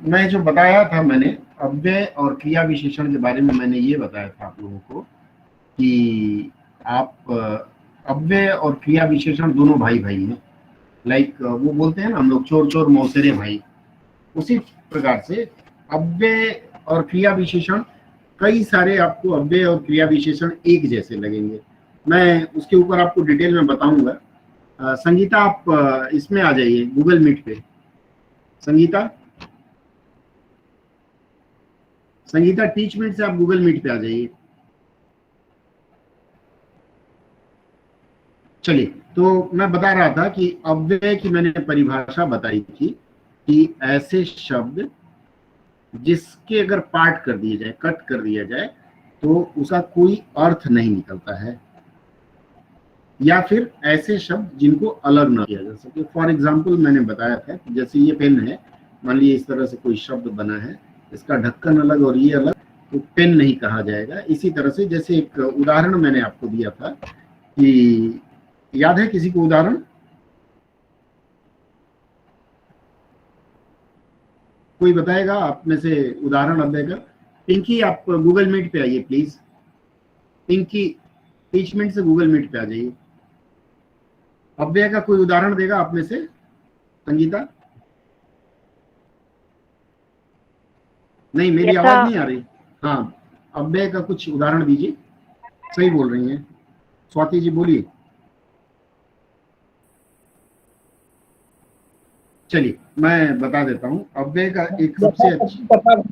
मैं जो बताया था, मैंने अव्यय और क्रिया विशेषण के बारे में मैंने ये बताया था आप लोगों को कि आप अव्यय और क्रिया विशेषण दोनों भाई भाई हैं। लाइक वो बोलते हैं ना हम लोग, चोर चोर मौसेरे भाई। उसी प्रकार से अव्यय और क्रिया विशेषण, कई सारे आपको अव्यय और क्रिया विशेषण एक जैसे लगेंगे। मैं उसके ऊपर आपको डिटेल में बताऊंगा। संगीता, आप इसमें आ जाइए गूगल मीट पे। संगीता, संगीता टीच मीट से आप गूगल मीट पे आ जाइए। चलिए, तो मैं बता रहा था कि अव्यय की मैंने परिभाषा बताई थी कि ऐसे शब्द जिसके अगर पार्ट कर दिए जाए, कट कर दिया जाए, तो उसका कोई अर्थ नहीं निकलता है, या फिर ऐसे शब्द जिनको अलग ना किया जा सके। फॉर एग्जाम्पल मैंने बताया था कि जैसे ये पेन है, मान लीजिए इस तरह से कोई शब्द बना है, इसका ढक्कन अलग और ये अलग, तो पेन नहीं कहा जाएगा। इसी तरह से जैसे एक उदाहरण मैंने आपको दिया था कि, याद है किसी को उदाहरण? कोई बताएगा आप में से उदाहरण अव्यय का? पिंकी, आप गूगल मीट पे आइए प्लीज। पिंकी, टीच मीट से गूगल मीट पे आ जाइए। अव्यय का कोई उदाहरण देगा आप में से? संगीता? नहीं, मेरी यथा। आवाज नहीं आ रही। हाँ, अव्यय का कुछ उदाहरण दीजिए। सही बोल रही हैं स्वाति जी, बोलिए। चलिए, मैं बता देता हूँ अव्यय का एक सबसे अच्छा,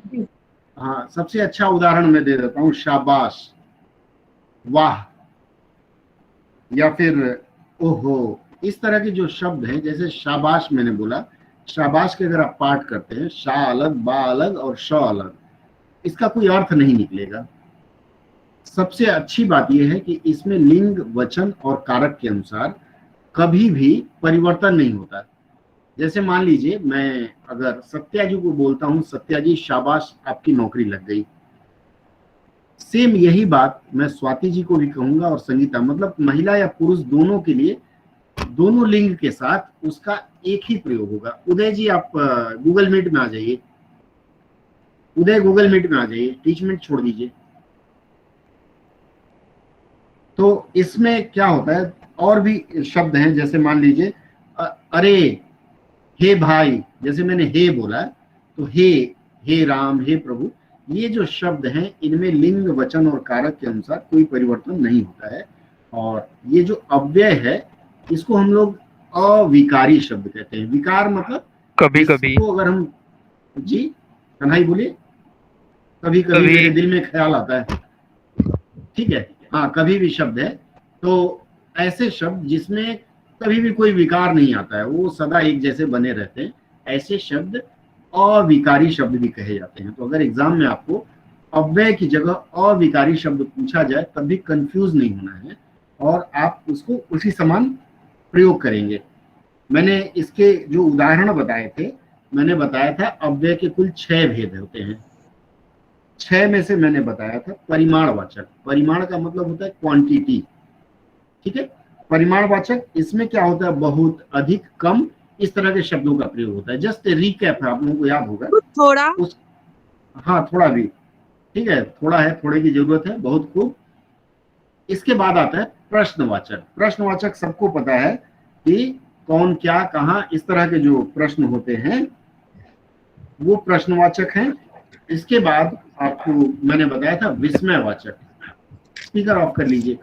हाँ, सबसे अच्छा उदाहरण मैं दे देता हूँ। शाबाश, वाह, या फिर ओहो। इस तरह के जो शब्द हैं, जैसे शाबाश मैंने बोला, शाबाश के अगर आप पाठ करते हैं, शा अलग, बा अलग और श अलग, इसका कोई अर्थ नहीं निकलेगा। सबसे अच्छी बात यह है कि इसमें लिंग, वचन और कारक के अनुसार कभी भी परिवर्तन नहीं होता। जैसे मान लीजिए मैं अगर सत्या जी को बोलता हूं, सत्या जी शाबाश आपकी नौकरी लग गई, सेम यही बात मैं स्वाति जी को भी कहूंगा और संगीता, मतलब महिला या पुरुष दोनों के लिए, दोनों लिंग के साथ उसका एक ही प्रयोग होगा। उदय जी, आप गूगल मीट में आ जाइए। उदय, गूगल मीट में आ जाइए, टीचमेंट छोड़ दीजिए। तो इसमें क्या होता है, और भी शब्द हैं, जैसे मान लीजिए अरे, हे भाई, जैसे मैंने हे बोला, तो हे राम, हे प्रभु, ये जो शब्द हैं इनमें लिंग, वचन और कारक के अनुसार कोई परिवर्तन नहीं होता है। और ये जो अव्यय है, इसको हम लोग अविकारी शब्द कहते हैं। विकार मतलब कभी कभी। जिसको अगर हम, जी कन्हई बोलिए। कभी कभी कभी मेरे दिल में ख्याल आता है, ठीक है। हाँ, कभी भी शब्द है। तो ऐसे शब्द जिसमें कभी भी कोई विकार नहीं आता है, वो सदा एक जैसे बने रहते हैं, ऐसे शब्द अविकारी शब्द भी कहे जाते हैं। तो अगर एग्जाम में आपको अव्यय की जगह अविकारी शब्द पूछा जाए, तब भी कंफ्यूज नहीं होना है और आप उसको उसी समान प्रयोग करेंगे। मैंने इसके जो उदाहरण बताए थे, मैंने बताया था अव्यय के कुल 6 भेद होते हैं। 6 में से मैंने बताया था परिमाणवाचक। परिमाण का मतलब होता है क्वांटिटी, ठीक है। परिमाणवाचक, इसमें क्या होता है, बहुत, अधिक, कम, इस तरह के शब्दों का प्रयोग होता है। जस्ट रिकैप है, आप लोगों को याद होगा थोड़ा। उस, हाँ थोड़ा भी, ठीक है, थोड़ा है, थोड़े की जरूरत है, बहुत खूब। इसके बाद आता है प्रश्नवाचक। प्रश्नवाचक सबको पता है कि कौन, क्या, कहां, इस तरह के जो प्रश्न होते हैं वो प्रश्नवाचक हैं। इसके बाद आपको मैंने बताया था विस्मयवाचक। स्पीकर ऑफ कर लीजिए।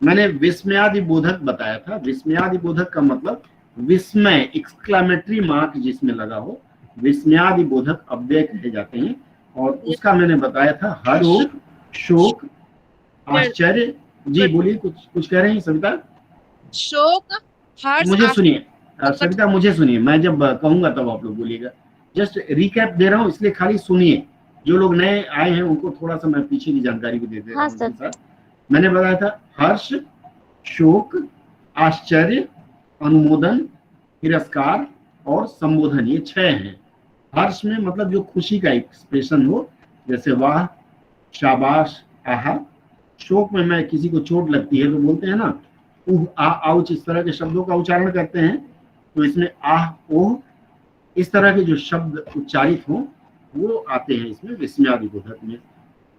मैंने विस्मयादि बोधक बताया था। विस्मयादि बोधक का मतलब विस्मय, एक्सक्लेमेटरी मार्क जिसमें लगा हो, विस्मयादि बोधक अव्यय कहे जाते हैं। और उसका मैंने बताया था हर्ष, शोक, आश्चर्य। जी बोलिए, कुछ कुछ कह रहे हैं सविता? शोक, हर्ष, मुझे सुनिए आश्चर्य। सविता, मुझे सुनिए, मैं जब कहूंगा तब आप लोग बोलिएगा। जस्ट रिकैप दे रहा हूँ, इसलिए खाली सुनिए। जो लोग नए आए हैं उनको थोड़ा सा मैं पीछे की जानकारी भी दे रहा हाँ हूँ सर। इसके साथ। मैंने बताया था हर्ष, शोक, आश्चर्य, अनुमोदन, तिरस्कार और संबोधन, ये 6 हैं। हर्ष में मतलब जो खुशी का एक्सप्रेशन हो, जैसे वाह, शाबाश, आहा। शोक में मैं किसी को चोट लगती है तो बोलते हैं ना, उह, आ, आउच, इस तरह के शब्दों का उच्चारण करते हैं। तो इसमें आह, ओह, इस तरह के जो शब्द उच्चारित हों वो आते हैं इसमें विस्मयादि बोधक में।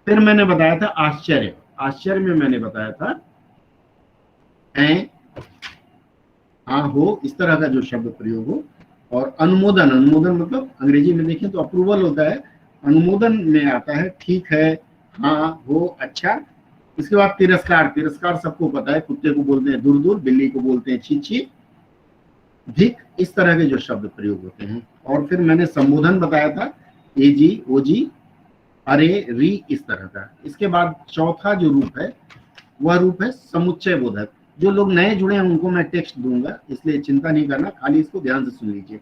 फिर मैंने बताया था आश्चर्य, आश्चर्य में मैंने बताया था ऐ हाँ हो, इस तरह का जो शब्द प्रयोग हो। और अनुमोदन, अनुमोदन मतलब अंग्रेजी में देखें तो अप्रूवल होता है, अनुमोदन में आता है ठीक है, हाँ हो, अच्छा। इसके बाद तिरस्कार, तिरस्कार सबको पता है, कुत्ते को बोलते हैं दूर दूर, बिल्ली को बोलते हैं छी छी, धिक, इस तरह के जो शब्द प्रयोग होते हैं। और फिर मैंने संबोधन बताया था ए जी, ओ जी, अरे, री, इस तरह का। इसके बाद चौथा जो रूप है वह रूप है समुच्चय बोधक। जो लोग नए जुड़े हैं उनको मैं टेक्स्ट दूंगा, इसलिए चिंता नहीं करना, खाली इसको ध्यान से सुन लीजिए।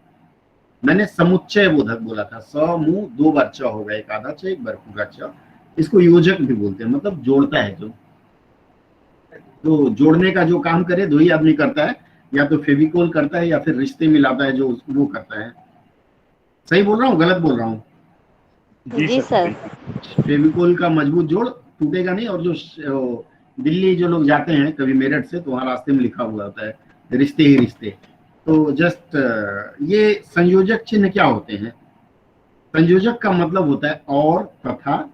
मैंने समुच्चय बोधक बोला था, स मुंह दो बार च होगा, एक आधा च एक बार पूरा च। इसको योजक भी बोलते हैं, मतलब जोड़ता है जो, तो जोड़ने का जो काम करे दो ही आदमी करता है, या तो फेविकोल करता है या फिर रिश्ते मिलाता है जो वो करता है। सही बोल रहा हूँ गलत बोल रहा हूँ? जी सर। फेविकोल का मजबूत जोड़ टूटेगा नहीं। और जो दिल्ली जो लोग जाते हैं कभी मेरठ से, तो वहाँ रास्ते में लिखा हुआ होता है रिश्ते ही रिश्ते। तो जस्ट ये संयोजक चिन्ह क्या होते हैं? संयोजक का मतलब होता है और, तथा,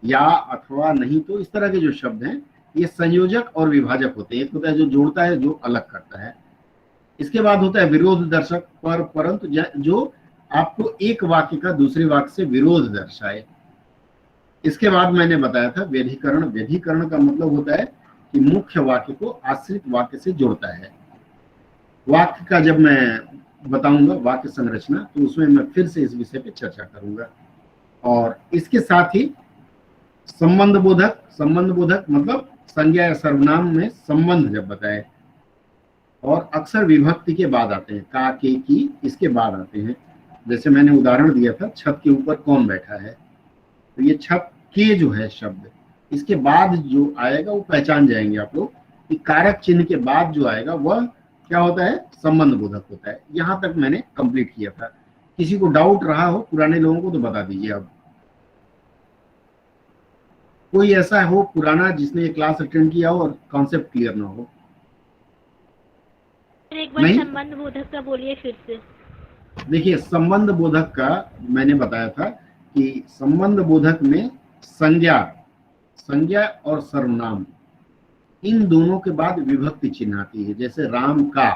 या, अथवा, नहीं तो, इस तरह के जो शब्द हैं ये संयोजक और विभाजक होते हैं। एक होता है जो जोड़ता है, जो अलग करता है। इसके बाद होता है विरोध दर्शक, पर, परंतु, जो आपको एक वाक्य का दूसरे वाक्य से विरोध दर्शाए। इसके बाद मैंने बताया था व्यधिकरण, व्यधिकरण का मतलब होता है कि मुख्य वाक्य को आश्रित वाक्य से जोड़ता है। वाक्य का जब मैं बताऊंगा वाक्य संरचना, तो उसमें मैं फिर से इस विषय पे चर्चा करूंगा। और इसके साथ ही संबंध बोधक, संबंध बोधक मतलब संज्ञा या सर्वनाम में संबंध जब बताए, और अक्सर विभक्ति के बाद आते हैं, का, के, की, इसके बाद आते हैं। जैसे मैंने उदाहरण दिया था, छत के ऊपर कौन बैठा है, तो ये छत के जो है शब्द, इसके बाद जो आएगा वो पहचान जाएंगे आप लोग कि कारक चिन्ह के बाद जो आएगा वह क्या होता है, संबंध बोधक होता है। यहां तक मैंने कंप्लीट किया था। किसी को डाउट रहा हो पुराने लोगों को तो बता दीजिए। अब कोई ऐसा हो पुराना जिसने ये क्लास अटेंड किया हो और कॉन्सेप्ट क्लियर ना हो? एक बार संबंध बोधक का बोलिए फिर से। देखिए, संबंध बोधक का मैंने बताया था कि संबंध बोधक में संज्ञा, संज्ञा और सर्वनाम, इन दोनों के बाद विभक्ति चिन्ह आती है। जैसे राम का,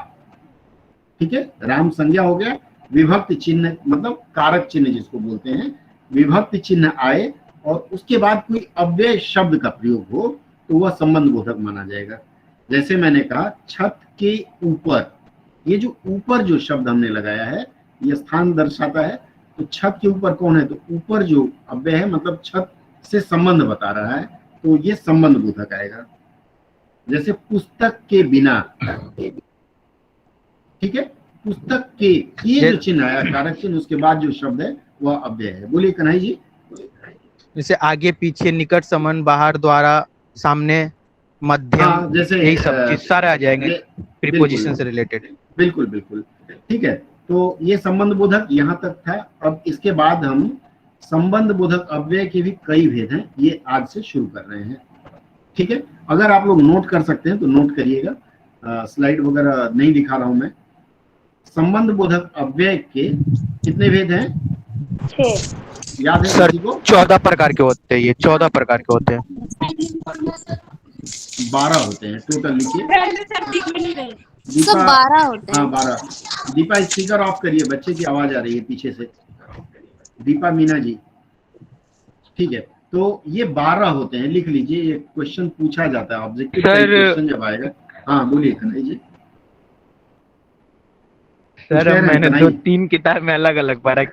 ठीक है, राम संज्ञा हो गया, विभक्ति चिन्ह मतलब कारक चिन्ह जिसको बोलते हैं, विभक्ति चिन्ह आए और उसके बाद कोई अव्यय शब्द का प्रयोग हो तो वह संबंध बोधक माना जाएगा। जैसे मैंने कहा छत के ऊपर, ये जो ऊपर जो शब्द हमने लगाया है ये स्थान दर्शाता है। तो छत के ऊपर कौन है, तो ऊपर जो अव्यय है मतलब छत से संबंध बता रहा है, तो ये संबंध बोधक आएगा। जैसे पुस्तक के बिना, ठीक है, पुस्तक के जो चिन्ह आया कारक चिन्ह, उसके बाद जो शब्द है वह अव्यय है। बोलिए कन्हैया जी। जैसे आगे पीछे, निकट, संबंध, बाहर, द्वारा, सामने, मध्यम, जैसे यही सब चीज सारे आ जाएंगे प्रीपोजिशन से रिलेटेड। बिल्कुल बिल्कुल, ठीक है। तो ये संबंध बोधक यहाँ तक था। अब इसके बाद हम संबंध बोधक अव्यय के भी कई भेद हैं, ये आज से शुरू कर रहे हैं, ठीक है। अगर आप लोग नोट कर सकते हैं तो नोट करिएगा, स्लाइड वगैरह नहीं दिखा रहा हूं मैं। संबंध बोधक अव्यय के कितने भेद हैं? 6। याद है सर? किसी को? 14 प्रकार के होते हैं, ये 14 प्रकार के होते हैं। 12 होते हैं टोटल, लिखिए। सब 12 होते हैं। हाँ 12। दीपा स्पीकर ऑफ करिए, बच्चे की आवाज आ रही है पीछे से। दीपा मीना जी, ठीक है। तो ये 12 होते हैं, लिख लीजिए। ये क्वेश्चन पूछा जाता है, ऑब्जेक्टिव क्वेश्चन जब आएगा। हाँ बोलिए कन्हैया जी। सर मैंने 2-3 किताब में अलग अलग पढ़ा,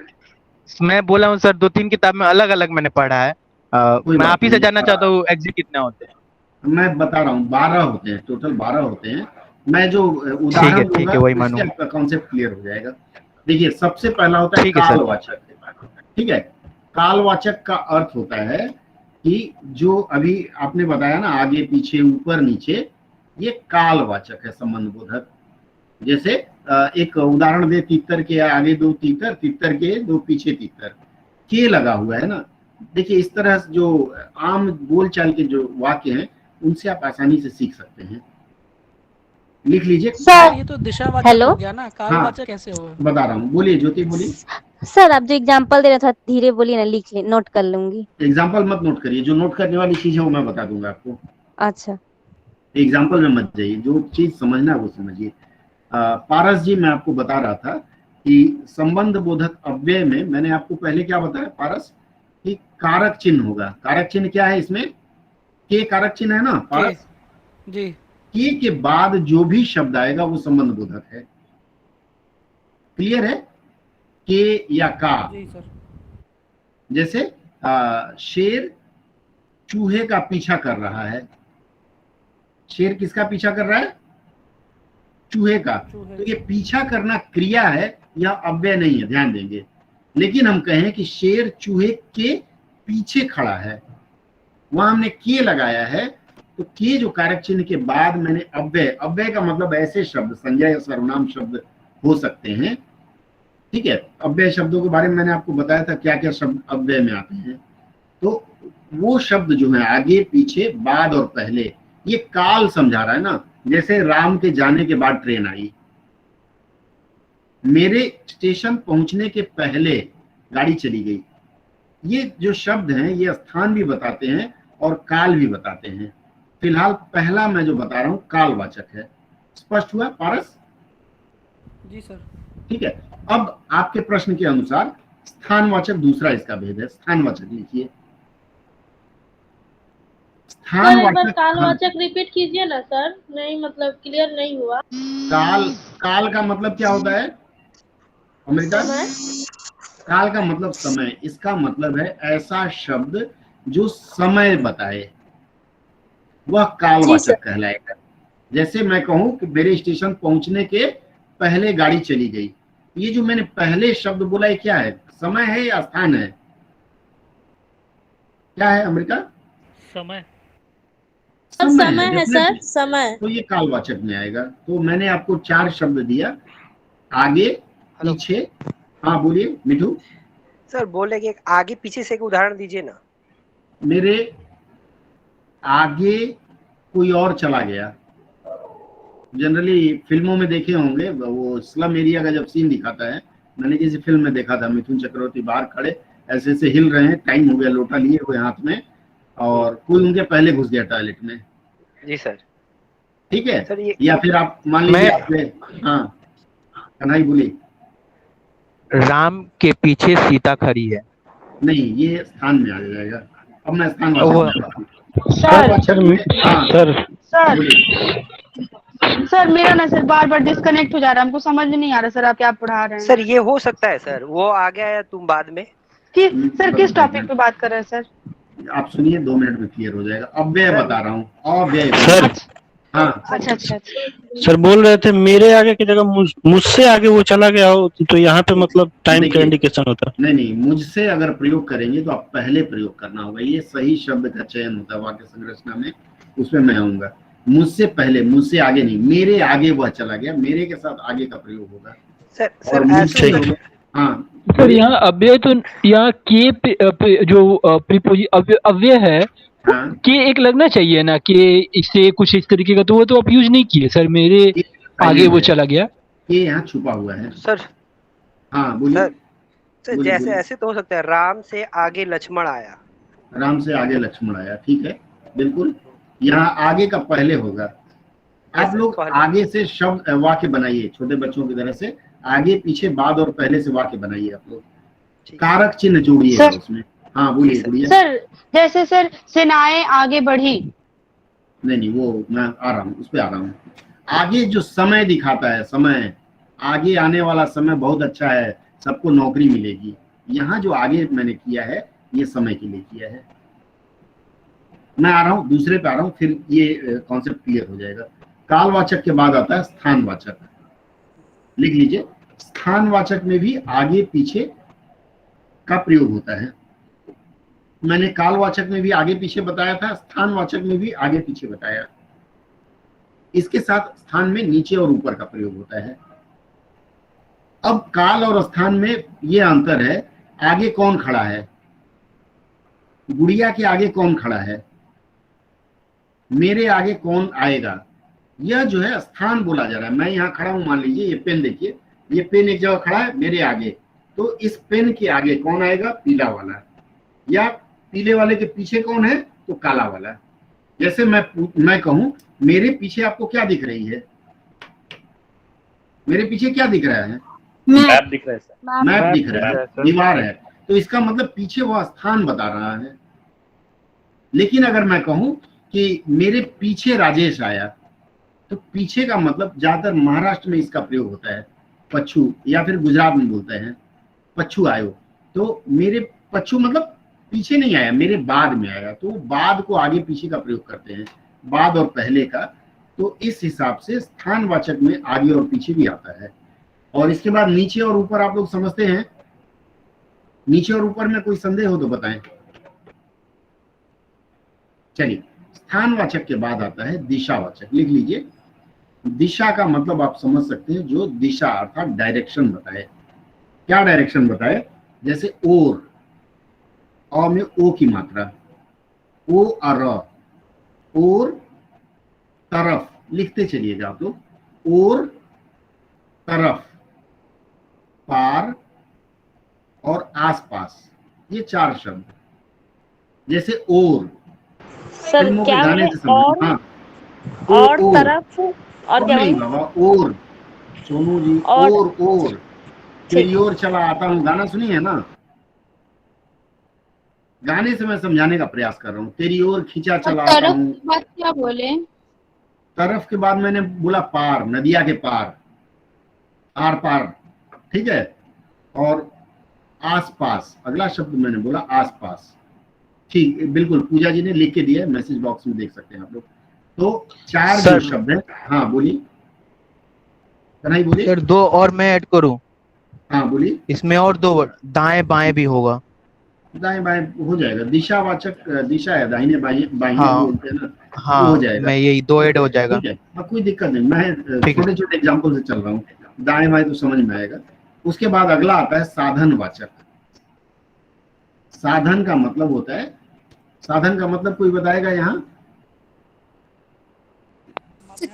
मैं बोला हूँ सर 2-3 किताब में अलग अलग मैंने पढ़ा है। मैं आप ही से जानना चाहता हूँ एग्जैक्ट कितने होते हैं। मैं बता रहा हूँ 12 होते हैं, टोटल 12 होते हैं। मैं जो उदाहरण दूंगा उससे आपका कॉन्सेप्ट क्लियर हो जाएगा। देखिए, सबसे पहला होता है कालवाचक, ठीक है। कालवाचक का अर्थ होता है कि जो अभी आपने बताया ना, आगे पीछे ऊपर नीचे, ये कालवाचक है संबंध बोधक। जैसे एक उदाहरण दे, तीतर के आगे 2 तीतर, तीतर के 2 पीछे तीतर, के लगा हुआ है ना। देखिए, इस तरह जो आम बोलचाल के जो वाक्य हैं उनसे आप आसानी से सीख सकते हैं। लिख लीजिए। सर ये तो दिशावाचक हेलो हो गया ना, कालवाचक कैसे होगा? बता रहा हूँ, बोलिए ज्योति बोलिए। सर, आप जो एग्जांपल दे रहे थे धीरे बोलिए ना, लिख ले, नोट कर लूंगी। एग्जाम्पल मत नोट करिए, जो नोट करने वाली चीज है वो मैं बता दूंगा आपको। अच्छा एग्जाम्पल में मत जाइए, जो चीज समझना है वो समझिए। पारस जी, मैं आपको बता रहा था कि संबंध बोधक अव्यय में मैंने आपको पहले क्या बताया पारस, कि कारक चिन्ह होगा। कारक चिन्ह क्या है इसमें? के कारक चिन्ह है ना पारस। जी के बाद जो भी शब्द आएगा वो संबंध बोधक है। क्लियर है? के या का। जी सर। जैसे शेर चूहे का पीछा कर रहा है। शेर किसका पीछा कर रहा है? चूहे का। तो ये पीछा करना क्रिया है, यह अव्यय नहीं है, ध्यान देंगे। लेकिन हम कहें कि शेर चूहे के पीछे खड़ा है, वहां हमने के लगाया है, तो के जो कारक चिन्ह के बाद मैंने अव्यय, अव्यय का मतलब ऐसे शब्द संज्ञा या सर्वनाम शब्द हो सकते हैं। ठीक है, अव्यय शब्दों के बारे में मैंने आपको बताया था क्या क्या शब्द अव्यय में आते हैं। तो वो शब्द जो है आगे पीछे बाद और पहले, ये काल समझा रहा है ना। जैसे राम के जाने के बाद ट्रेन आई, मेरे स्टेशन पहुंचने के पहले गाड़ी चली गई। ये जो शब्द हैं ये स्थान भी बताते हैं और काल भी बताते हैं। फिलहाल पहला मैं जो बता रहा हूं कालवाचक है। स्पष्ट हुआ पारस? जी सर। ठीक है, अब आपके प्रश्न के अनुसार स्थानवाचक दूसरा इसका भेद है। स्थानवाचक लिखिए। स्थानवाचक, कालवाचक रिपीट कीजिए ना सर, नहीं मतलब क्लियर नहीं हुआ। काल का मतलब क्या होता है अमेरिका? समय। काल का मतलब समय। इसका मतलब है ऐसा शब्द जो समय बताए, वह कालवाचक कहलाएगा। जैसे मैं कहूं कि मेरे स्टेशन पहुंचने के पहले गाड़ी चली गई, ये जो मैंने पहले शब्द बोला है क्या है? समय है या स्थान है? क्या है अमेरिका? समय। समय है सर, definitely। समय। तो ये कालवाचक में आएगा। तो मैंने आपको 4 शब्द दिया, आगे पीछे। हाँ बोलिए मिठू। सर बोले कि आगे पीछे से एक उदाहरण दीजिए ना। मेरे आगे कोई और चला गया। जनरली फिल्मों में देखे होंगे, वो स्लम एरिया का जब सीन दिखाता है, मैंने किसी फिल्म में देखा था, मिथुन चक्रवर्ती बाहर खड़े ऐसे ऐसे हिल रहे हैं, टाइम हो गया, लोटा लिए हुए हाथ में, और कोई उनके पहले घुस गया टॉयलेट में। जी सर। ठीक है सर ये या फिर आप मान लीजिए आपने, हाँ कन्हई बोली। राम के पीछे सीता खड़ी है। नहीं, ये स्थान में आ जाएगा। अब मैं स्थान सर मेरा ना सर बार बार डिस्कनेक्ट हो जा रहा है, हमको समझ में नहीं आ रहा सर आप क्या पढ़ा रहे हैं। सर ये हो सकता है सर, वो आ गया या तुम बाद में। सर किस टॉपिक पे बात कर रहे हैं सर? आप सुनिए, 2 मिनट में क्लियर हो जाएगा। अव्यय बता रहा हूँ, अव्यय सर। हाँ अच्छा अच्छा सर बोल रहे थे मेरे आगे की जगह मुझसे आगे वो चला गया हो, तो यहाँ पे मतलब टाइम का इंडिकेशन होता है। नहीं, मुझसे अगर प्रयोग करेंगे तो आप पहले प्रयोग करना होगा। ये सही शब्द का चयन होता है वाक्य संरचना में, उसमें मैं आऊंगा। मुझसे पहले, मुझसे आगे नहीं, मेरे आगे वह चला गया, मेरे के साथ आगे का प्रयोग होगा। सर मुझसे हाँ सर यहाँ अव्यय तो यहाँ के जो अव्यय है, हाँ, के एक लगना चाहिए ना, कि इससे कुछ इस तरीके का, तो वो तो आप यूज नहीं किए सर। मेरे आगे वो चला गया, ये यहाँ छुपा हुआ है सर। हाँ बोलिए। सर जैसे ऐसे तो हो सकता है, राम से आगे लक्ष्मण आया। राम से आगे लक्ष्मण आया, ठीक है बिल्कुल। यहाँ आगे का पहले होगा। आप लोग आगे से शब्द वाक्य बनाइए, छोटे बच्चों की तरह से आगे पीछे बाद और पहले से वाक्य बनाइए। आप लोग कारक चिन्ह जोड़िए उसमें। हाँ बोलिए सर। जैसे सर सेनाएं आगे बढ़ी। नहीं, वो मैं आ रहा हूँ, उस पर आ रहा हूँ। आगे जो समय दिखाता है, समय आगे आने वाला समय बहुत अच्छा है, सबको नौकरी मिलेगी। यहाँ जो आगे मैंने किया है ये समय के लिए किया है। मैं आ रहा हूँ, दूसरे पे आ रहा हूँ, फिर ये कॉन्सेप्ट क्लियर हो जाएगा। कालवाचक के बाद आता है स्थानवाचक। लिख लीजिए, स्थानवाचक में भी आगे पीछे का प्रयोग होता है। मैंने कालवाचक में भी आगे पीछे बताया था, स्थानवाचक में भी आगे पीछे बताया। इसके साथ स्थान में नीचे और ऊपर का प्रयोग होता है। अब काल और स्थान में यह अंतर है, आगे कौन खड़ा है, गुड़िया के आगे कौन खड़ा है, मेरे आगे कौन आएगा, यह जो है स्थान बोला जा रहा है। मैं यहाँ खड़ा हूं, मान लीजिए ये पेन देखिए, ये पेन एक जगह खड़ा है मेरे आगे, तो इस पेन के आगे कौन आएगा? पीला वाला, या पीले वाले के पीछे कौन है? तो काला वाला। जैसे मैं कहूं मेरे पीछे आपको क्या दिख रही है? मेरे पीछे क्या दिख रहा है? मैप दिख रहा है सर। मैप दिख रहा है, दीवार है, तो इसका मतलब पीछे वो स्थान बता रहा है। लेकिन अगर मैं कहूं कि मेरे पीछे राजेश आया, तो पीछे का मतलब ज्यादातर महाराष्ट्र में इसका प्रयोग होता है पच्छू, या फिर गुजरात में बोलते हैं पच्छू आयो, तो मेरे पच्छू मतलब पीछे नहीं आया, मेरे बाद में आया, तो बाद को आगे पीछे का प्रयोग करते हैं, बाद और पहले का। तो इस हिसाब से स्थानवाचक में आगे और पीछे भी आता है। और इसके बाद नीचे और ऊपर आप लोग समझते हैं? नीचे और ऊपर में कोई संदेह हो तो बताएं। चलिए, स्थानवाचक के बाद आता है दिशावाचक। लिख लीजिए, दिशा का मतलब आप समझ सकते हैं जो दिशा अर्थात डायरेक्शन बताए। क्या डायरेक्शन बताए? जैसे ओर, अ में ओ की मात्रा, ओ और और तरफ, लिखते चलिएगा आप लोग। और तरफ, पार और आसपास, ये 4 शब्द। जैसे और, सर फिल्मों के क्या गाने बोले? से समझ। हाँ, और तरफ और क्या नहीं बोले? बाबा, और सोनू जी, और तेरी ओर चला आता हूँ, गाना सुनी है ना? गाने से मैं समझाने का प्रयास कर रहा हूँ। तेरी ओर खींचा चला आता तरफ हूँ। की बात क्या बोले? तरफ के बाद मैंने बोला पार, नदिया के पार, आर पार, ठीक है। और आसपास, अगला शब्द मैंने बोला आसपास, ठीक, बिल्कुल पूजा जी ने लिख के दिया है, मैसेज बॉक्स में देख सकते हैं आप लोग। तो 4 जो शब्द है। हाँ बोलिए, कन्हई बोलिए। सर 2 और मैं ऐड करूं? हाँ बोलिए। इसमें और 2 दाएं बाएं भी होगा? दाएं बाएं हो जाएगा। दिशावाचक दिशा है, दाहिने बाएं बाएं हाँ, बोलते हैं ना, हाँ, हो जाएगा। मैं यही 2 ऐड हो जाएगा। ठीक है, अब कोई दिक्कत नहीं, मैं छोटे छोटे एग्जाम्पल से चल रहा हूँ, दाएं बाएं तो समझ में आएगा। उसके बाद अगला आता है साधनवाचक। साधन का मतलब होता है, साधन का मतलब कोई बताएगा यहाँ?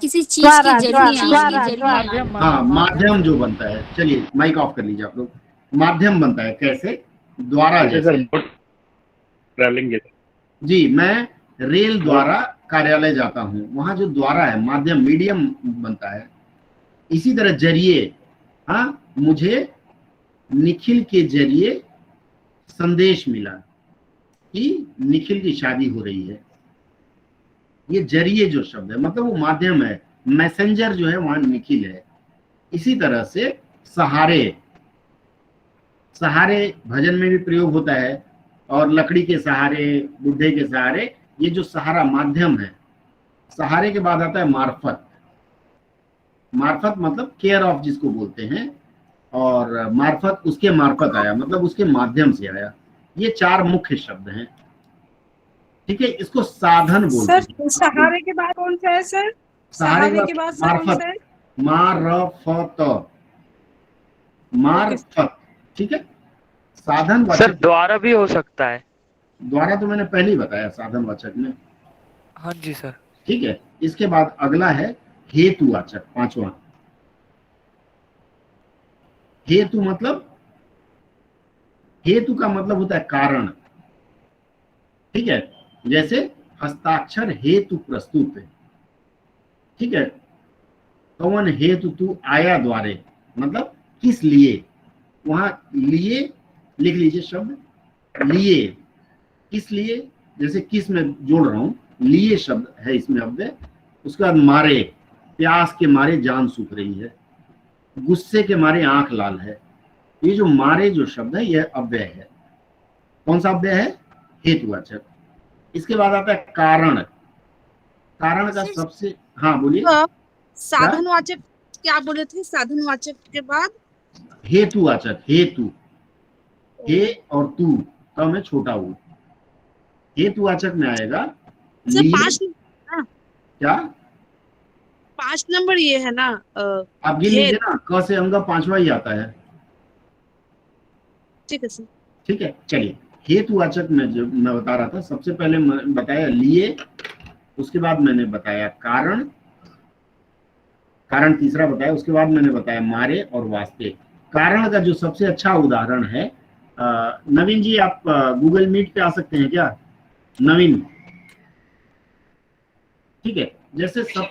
किसी चीज के जरिए। हाँ, माध्यम जो बनता है। चलिए माइक ऑफ कर लीजिए आप लोग। माध्यम बनता है कैसे? द्वारा। जैसे ट्रैवलिंग जी, मैं रेल द्वारा कार्यालय जाता हूँ, वहां जो द्वारा है माध्यम, मीडियम बनता है। इसी तरह जरिए, हाँ, मुझे निखिल के जरिए संदेश मिला कि निखिल की शादी हो रही है। ये जरिए जो शब्द है मतलब वो माध्यम है, मैसेंजर जो है वहां निखिल है। इसी तरह से सहारे, सहारे भजन में भी प्रयोग होता है, और लकड़ी के सहारे, बुढ़े के सहारे, ये जो सहारा माध्यम है। सहारे के बाद आता है मार्फत। मार्फत मतलब केयर ऑफ जिसको बोलते हैं, और मार्फत उसके मार्फत आया मतलब उसके माध्यम से आया। ये 4 मुख्य शब्द हैं, ठीक है। इसको साधन बोलते हैं। सर सहारे के बाद कौन सा है सर? सहारे के बाद मार्फत, मारफत, मार्फत, ठीक है। साधन वाचक सर द्वारा भी हो सकता है। द्वारा तो मैंने पहले ही बताया साधन वाचक में। हाँ जी सर। ठीक है, इसके बाद अगला है हेतुवाचक, 5वां। हेतु मतलब, हेतु का मतलब होता है कारण, ठीक है। जैसे हस्ताक्षर हेतु प्रस्तुत है, ठीक है। कौन हेतु तू आया द्वारे, मतलब किस लिए। वहां लिए लिख लीजिए शब्द, लिए, किस लिए। जैसे किस में जोड़ रहा हूं, लिए शब्द है इसमें अव्यय। उसके बाद मारे, प्यास के मारे जान सूख रही है, गुस्से के मारे आंख लाल है। ये जो मारे जो शब्द है यह अव्यय है। कौन सा अव्यय है? हेतुवाचक। इसके बाद आता है कारण। कारण का सबसे, हाँ बोलिए। साधनवाचक क्या बोले थे? साधनवाचक के बाद हेतुवाचक, हेतु, हे और तू, तब में छोटा हूं। हेतुवाचक में आएगा लिए, 5 क्या 5 नंबर ये है ना? आप गिन लीजिए ना, क से अंग 5वां ही आता है, ठीक है सर। ठीक है। चलिए, हेतुवाचक में जो मैं बता रहा था, सबसे पहले मैं बताया लिए, उसके बाद मैंने बताया कारण, कारण तीसरा बताया, उसके बाद मैंने बताया मारे और वास्ते। कारण का जो सबसे अच्छा उदाहरण है, नवीन जी आप गूगल मीट पे आ सकते हैं क्या? नवीन, ठीक है, जैसे सब,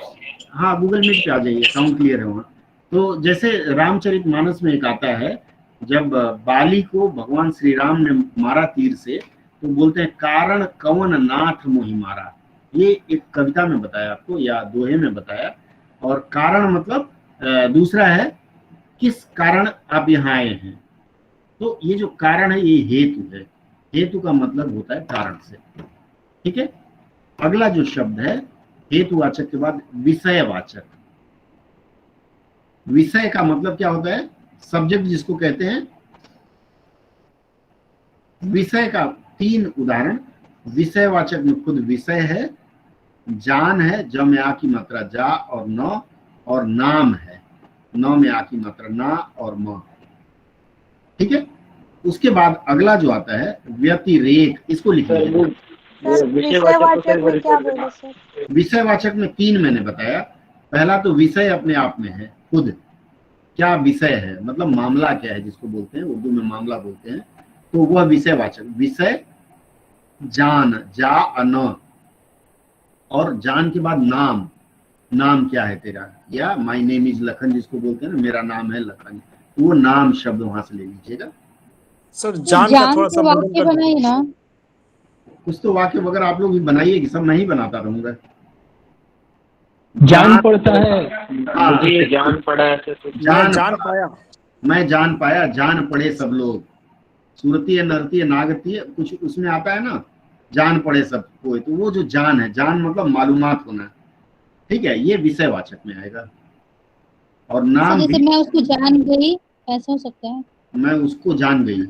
हाँ गूगल मीट पे आ जाइए, साउंड क्लियर है वहाँ। तो जैसे रामचरितमानस में एक आता है, जब बाली को भगवान श्री राम ने मारा तीर से, तो बोलते हैं कारण कवन नाथ मोहि मारा। ये एक कविता में बताया आपको या दोहे में बताया। और कारण मतलब दूसरा है किस कारण आप यहाँ आए हैं। तो ये जो कारण है ये हेतु है, हेतु का मतलब होता है कारण से, ठीक है। अगला जो शब्द है हेतुवाचक के बाद विषयवाचक। विषय का मतलब क्या होता है? सब्जेक्ट जिसको कहते हैं। विषय का 3 उदाहरण। विषयवाचक में खुद विषय है, जान है, ज में आ की मात्रा जा और न, और नाम है, न में आ की मात्रा ना और म, ठीक है। उसके बाद अगला जो आता है व्यतिरेक, इसको लिखिए। विषयवाचक में क्या बोले सर? विषयवाचक में 3 मैंने बताया। पहला तो विषय अपने आप में है, खुद क्या विषय है, मतलब मामला क्या है, जिसको बोलते हैं उर्दू में मामला बोलते हैं, तो वह विषयवाचक। विषय जान, जा अन, और जान के बाद नाम, नाम क्या है तेरा, या माय नेम इज लखन जिसको बोलते हैं ना, मेरा नाम है लखन, वो नाम शब्द वहां से ले लीजिएगा। सर जान का थोड़ा सा वाक्य बनाइए ना। कुछ तो वाक्य वगैरह आप लोग भी बनाइए, कि सब नहीं बनाता रहूंगा। जान पड़ता है, हाँ, मुझे जान पड़ा है तो जान पाया, मैं जान पाया, जान पड़े सब लोग, सूरती नरती नागती कुछ उसमें आता है ना, जान पड़े सब कोई, तो वो जो जान है, जान मतलब मालूमात होना, ठीक है, ये विषयवाचक में आएगा। और नाम जैसे मैं उसको जान गई, ऐसा हो सकता है। मैं उसको जान गई,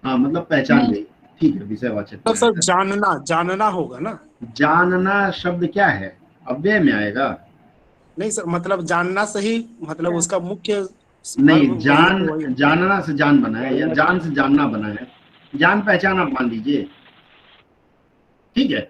हाँ मतलब पहचान गई, ठीक है, विषयवाचक। तो सर जानना, जानना होगा ना। जानना शब्द क्या है, अव्यय में आएगा। नहीं सर, मतलब जानना सही, मतलब उसका मुख्य नहीं, जान, जानना से जान बना है, या जान से जानना बना है, जान पहचान आप मान लीजिए, ठीक है।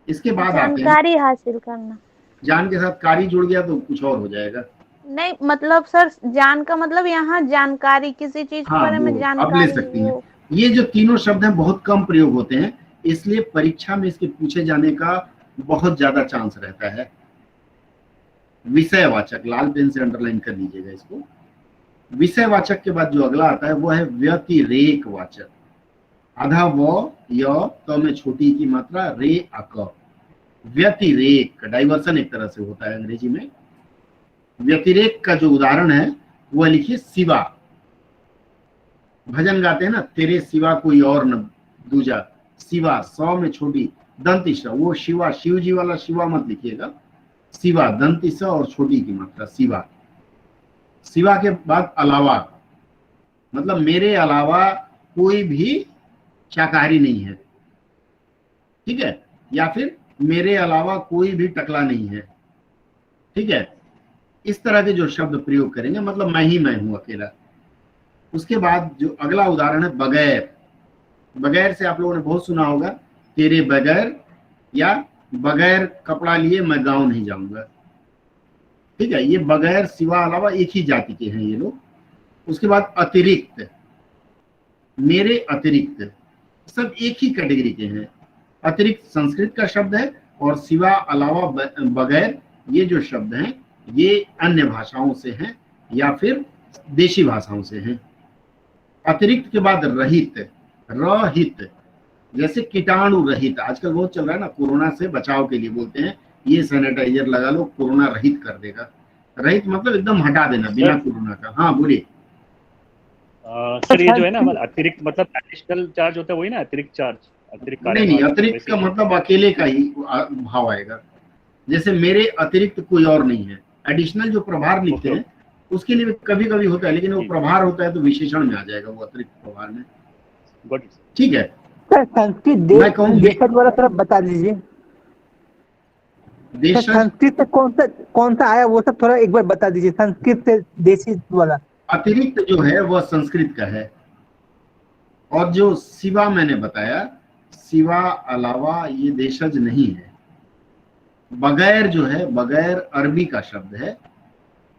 इसके बाद जानकारी हासिल करना। जान के साथ कारी जुड़ गया तो कुछ और हो जाएगा। नहीं मतलब सर, जान का मतलब यहाँ जानकारी, किसी चीज के बारे में जानकारी। अब ले सकती हैं। ये जो तीनों शब्द हैं बहुत कम प्रयोग होते हैं, इसलिए परीक्षा में इसके पूछे जाने का बहुत ज्यादा चांस रहता है। विषयवाचक, लाल पेन से अंडरलाइन कर लीजिएगा इसको। विषयवाचक के बाद जो अगला आता है वो है व्यतिरेक वाचक। आधा व य त में छोटी की मात्रा रे अक। व्यतिरेक, डाइवर्सन एक तरह से होता है अंग्रेजी में। व्यतिरेक का जो उदाहरण है वह लिखिए सिवा। भजन गाते हैं ना, तेरे सिवा कोई और न दूजा, सिवा, सौ में छोटी दंती स, वो शिवा, शिव जी वाला शिवा मत लिखिएगा, सिवा, दंती स और छोटी की मात्रा सिवा। सिवा के बाद अलावा, मतलब मेरे अलावा कोई भी शाकाहारी नहीं है, ठीक है, या फिर मेरे अलावा कोई भी टकला नहीं है, ठीक है। इस तरह के जो शब्द प्रयोग करेंगे, मतलब मैं ही मैं हूं अकेला। उसके बाद जो अगला उदाहरण है बगैर। बगैर से आप लोगों ने बहुत सुना होगा, तेरे बगैर, या बगैर कपड़ा लिए मैं गांव नहीं जाऊंगा, ठीक है। ये बगैर, सिवा, अलावा एक ही जाति के हैं ये लोग। उसके बाद अतिरिक्त, मेरे अतिरिक्त, सब एक ही कैटेगरी के हैं। अतिरिक्त संस्कृत का शब्द है, और सिवा, अलावा, बगैर, ये जो शब्द हैं ये अन्य भाषाओं से हैं या फिर देशी भाषाओं से हैं। अतिरिक्त के बाद रहित, रहित, जैसे कीटाणु रहित, आजकल बहुत चल रहा है ना, कोरोना से बचाव के लिए बोलते हैं ये सैनिटाइजर लगा लो, कोरोना रहित कर देगा। रहित मतलब एकदम हटा देना, बिना कोरोना का। हाँ बोलिए सर। ये जो है ना अतिरिक्त मतलब एडिशनल चार्ज होता है, वही ना अतिरिक्त चार्ज, अतिरिक्त। नहीं, अतिरिक्त का मतलब अकेले का ही भाव आएगा। जैसे मेरे अतिरिक्त कोई और नहीं है। एडिशनल जो प्रभार लिखते हैं उसके लिए कभी कभी होता है, लेकिन वो प्रभार होता है तो विशेषण में आ जाएगा वो अतिरिक्त प्रभार में, ठीक है। संस्कृत देशज वाला तरफ बता दीजिए, संस्कृत से कौन सा आया वो सब थोड़ा एक बार बता दीजिए। संस्कृत से देशी वाला अतिरिक्त जो है वह संस्कृत का है। और जो सिवा मैंने बताया, सिवा, अलावा, ये देशज नहीं है। बगैर जो है, बगैर अरबी का शब्द है,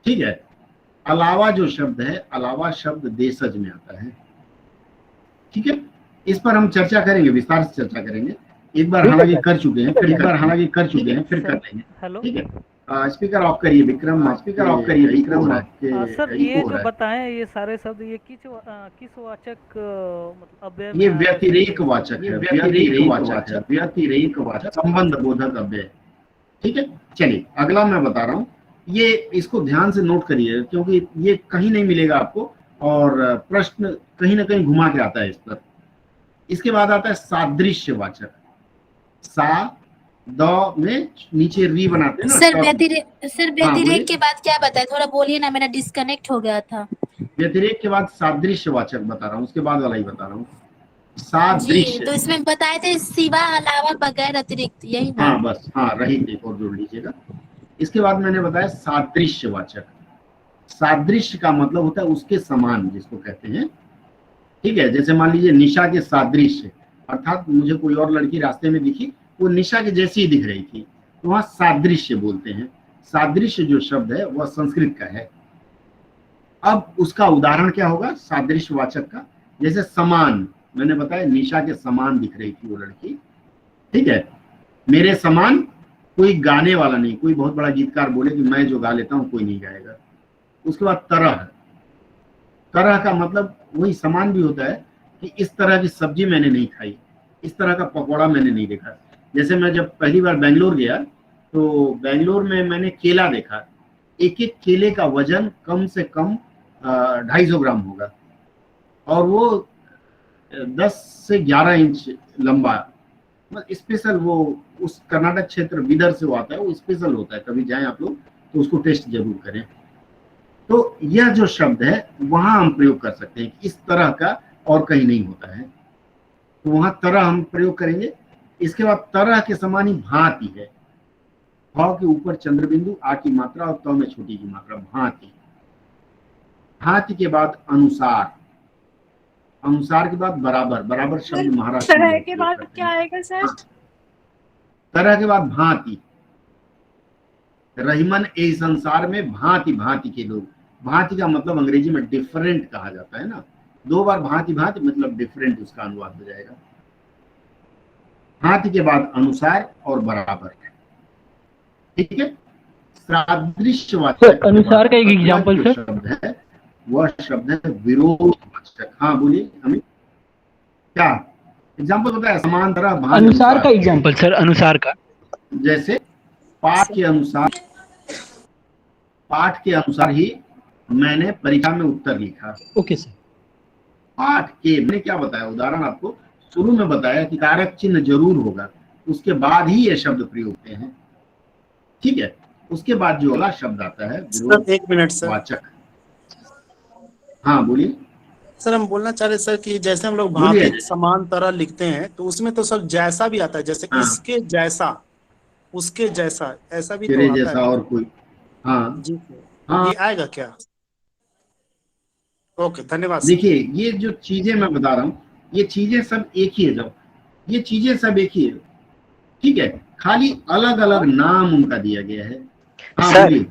ठीक है। अलावा जो शब्द है, अलावा शब्द देशज में आता है, ठीक है। इस पर हम चर्चा करेंगे, विस्तार से चर्चा करेंगे। एक बार हालांकि कर चुके हैं, फिर कर लेंगे, हेलो ठीक है। स्पीकर ऑफ करिए विक्रम, स्पीकर ऑफ करिए विक्रम। सर ये जो बताएं ये सारे शब्द ये किस वाचक मतलब अव्यय ये में व्यतिरेक वाचक है, व्यतिरेक वाचक संबंध बोधक अव्यय, ठीक है। चलिए अगला मैं बता रहा हूँ, ये इसको ध्यान से नोट करिए क्योंकि ये कहीं नहीं मिलेगा आपको और प्रश्न कहीं ना कहीं घुमा के आता है इस पर। इसके बाद आता है सादृश्य वाचक। सा द में नीचे री बनाते हैं ना। सर व्यतिरेक के बाद क्या बताए, थोड़ा बोलिए ना, मेरा डिस्कनेक्ट हो गया था। व्यतिरेक के बाद सादृश्य वाचक बता रहा हूँ, उसके बाद वाला ही बता रहा हूँ। सादृश्य तो इसमें बताए थे सिवा, अलावा, बगैर, अतिरिक्त, यही ना? हाँ बस, हाँ रहित एक और जोड़ लीजिएगा। इसके बाद मैंने बताया सादृश्य वाचक। सादृश्य का मतलब होता है उसके समान, जिसको कहते हैं, ठीक है। जैसे मान लीजिए निशा के सादृश्य, अर्थात मुझे कोई और लड़की रास्ते में दिखी, वो निशा के जैसी ही दिख रही थी, तो वहां सादृश्य बोलते हैं। सादृश्य जो शब्द है वह संस्कृत का है। अब उसका उदाहरण क्या होगा सादृश्य वाचक का? जैसे समान, मैंने बताया निशा के समान दिख रही थी वो लड़की, ठीक है। मेरे समान कोई गाने वाला नहीं, कोई बहुत बड़ा गीतकार बोले कि मैं जो गा लेता हूं कोई नहीं गाएगा। उसके बाद तरह, तरह का मतलब वही समान भी होता है कि इस तरह की सब्जी मैंने नहीं खाई, इस तरह का पकौड़ा मैंने नहीं देखा। जैसे मैं जब पहली बार बेंगलोर गया तो बेंगलोर में मैंने केला देखा, एक एक केले का वजन कम से कम 250 ग्राम होगा और वो 10 से 11 इंच लंबा। स्पेशल वो उस कर्नाटक क्षेत्र विदर से वो आता है, वो स्पेशल होता है। कभी जाएं आप लोग तो उसको टेस्ट जरूर करें। तो यह जो शब्द है वहां हम प्रयोग कर सकते हैं, इस तरह का और कहीं नहीं होता है, तो वहां तरह हम प्रयोग करेंगे। इसके बाद तरह के समान ही भांति है। भाव के ऊपर चंद्रबिंदु, आ की मात्रा और त में छोटी की मात्रा, भांति। भांति के बाद अनुसार, अनुसार के बाद बराबर, बराबर शब्द महाराष्ट्र तरह के बाद क्या आएगा सर? तरह के बाद भांति। रहीमन ए संसार में भांति भांति के लोग। भांति का मतलब अंग्रेजी में डिफरेंट कहा जाता है ना, 2 बार भांति भांति मतलब डिफरेंट उसका अनुवाद हो जाएगा। भांति के बाद अनुसार और बराबर, ठीक है। सादृश्य वाचक अनुसार का एक एग्जांपल सर शब्द है, वह शब्द है विरोधवाचक। हाँ बोलिए अमित, क्या एग्जांपल बताया? समान तरह भांति। अनुसार का एग्जांपल सर, अनुसार का जैसे पाठ के अनुसार, पाठ के अनुसार ही मैंने परीक्षा में उत्तर लिखा। Okay sir. पाठ के, मैंने क्या बताया उदाहरण आपको शुरू में बताया कि कारक चिन्ह जरूर होगा, उसके बाद ही ये शब्द प्रयोग होते हैं, ठीक है। उसके बाद जो अगला शब्द आता है एक मिनट सर, वाचक। हाँ बोलिए सर। हम बोलना चाह रहे सर कि जैसे हम लोग भांति समान तरह लिखते हैं तो उसमें तो सर जैसा भी आता है, जैसे इसके जैसा, उसके जैसा, ऐसा भी तेरे तो आता जैसा है। और कोई, हाँ जी हाँ, ये आएगा क्या? ओके धन्यवाद। देखिए ये जो चीजें मैं बता रहा हूँ ये चीजें सब एक ही है, जब ये चीजें सब एक ही है, ठीक है, खाली अलग अलग नाम उनका दिया गया है। हाँ बोलिए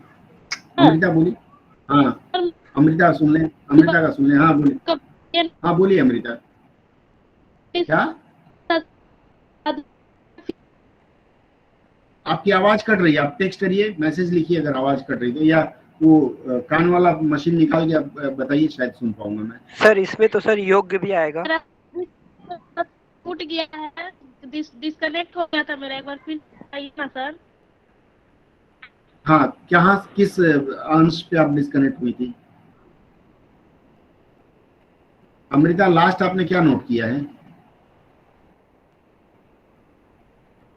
अमृता, बोलिए। हाँ अमृता सुन ले, अमृता का सुन ले। हाँ बोलिए, हाँ बोलिए अमृता। क्या आपकी आवाज कट रही है? आप टेक्स्ट करिए, मैसेज लिखिए अगर आवाज कट रही तो, या वो कान वाला मशीन निकाल के आप बताइए, शायद सुन पाऊंगा मैं। सर इसमें तो सर योग्य भी आएगा। टूट गया है, डिस्कनेक्ट हो गया था मेरा, एक बार फिर आइए ना सर। हाँ क्या, किस अंश पे आप डिस्कनेक्ट हुई थी अमृता? लास्ट आपने क्या नोट किया है?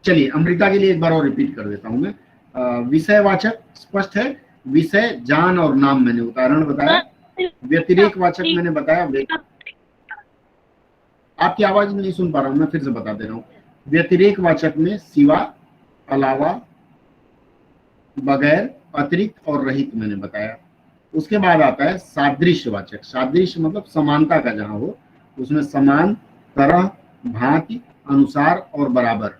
चलिए अमृता के लिए एक बार और रिपीट कर देता हूं मैं। विषयवाचक स्पष्ट है, विषय जान और नाम मैंने उदाहरण बताया। व्यतिरेक वाचक मैंने बताया, आपकी आवाज नहीं सुन पा रहा हूं मैं, फिर से बता दे रहा हूं। व्यतिरेक वाचक में सिवा, अलावा, बगैर, अतिरिक्त और रहित मैंने बताया। उसके बाद आता है सादृश्य वाचक। सादृश्य मतलब समानता का जहां हो, उसमें समान, तरह, भांति, अनुसार और बराबर।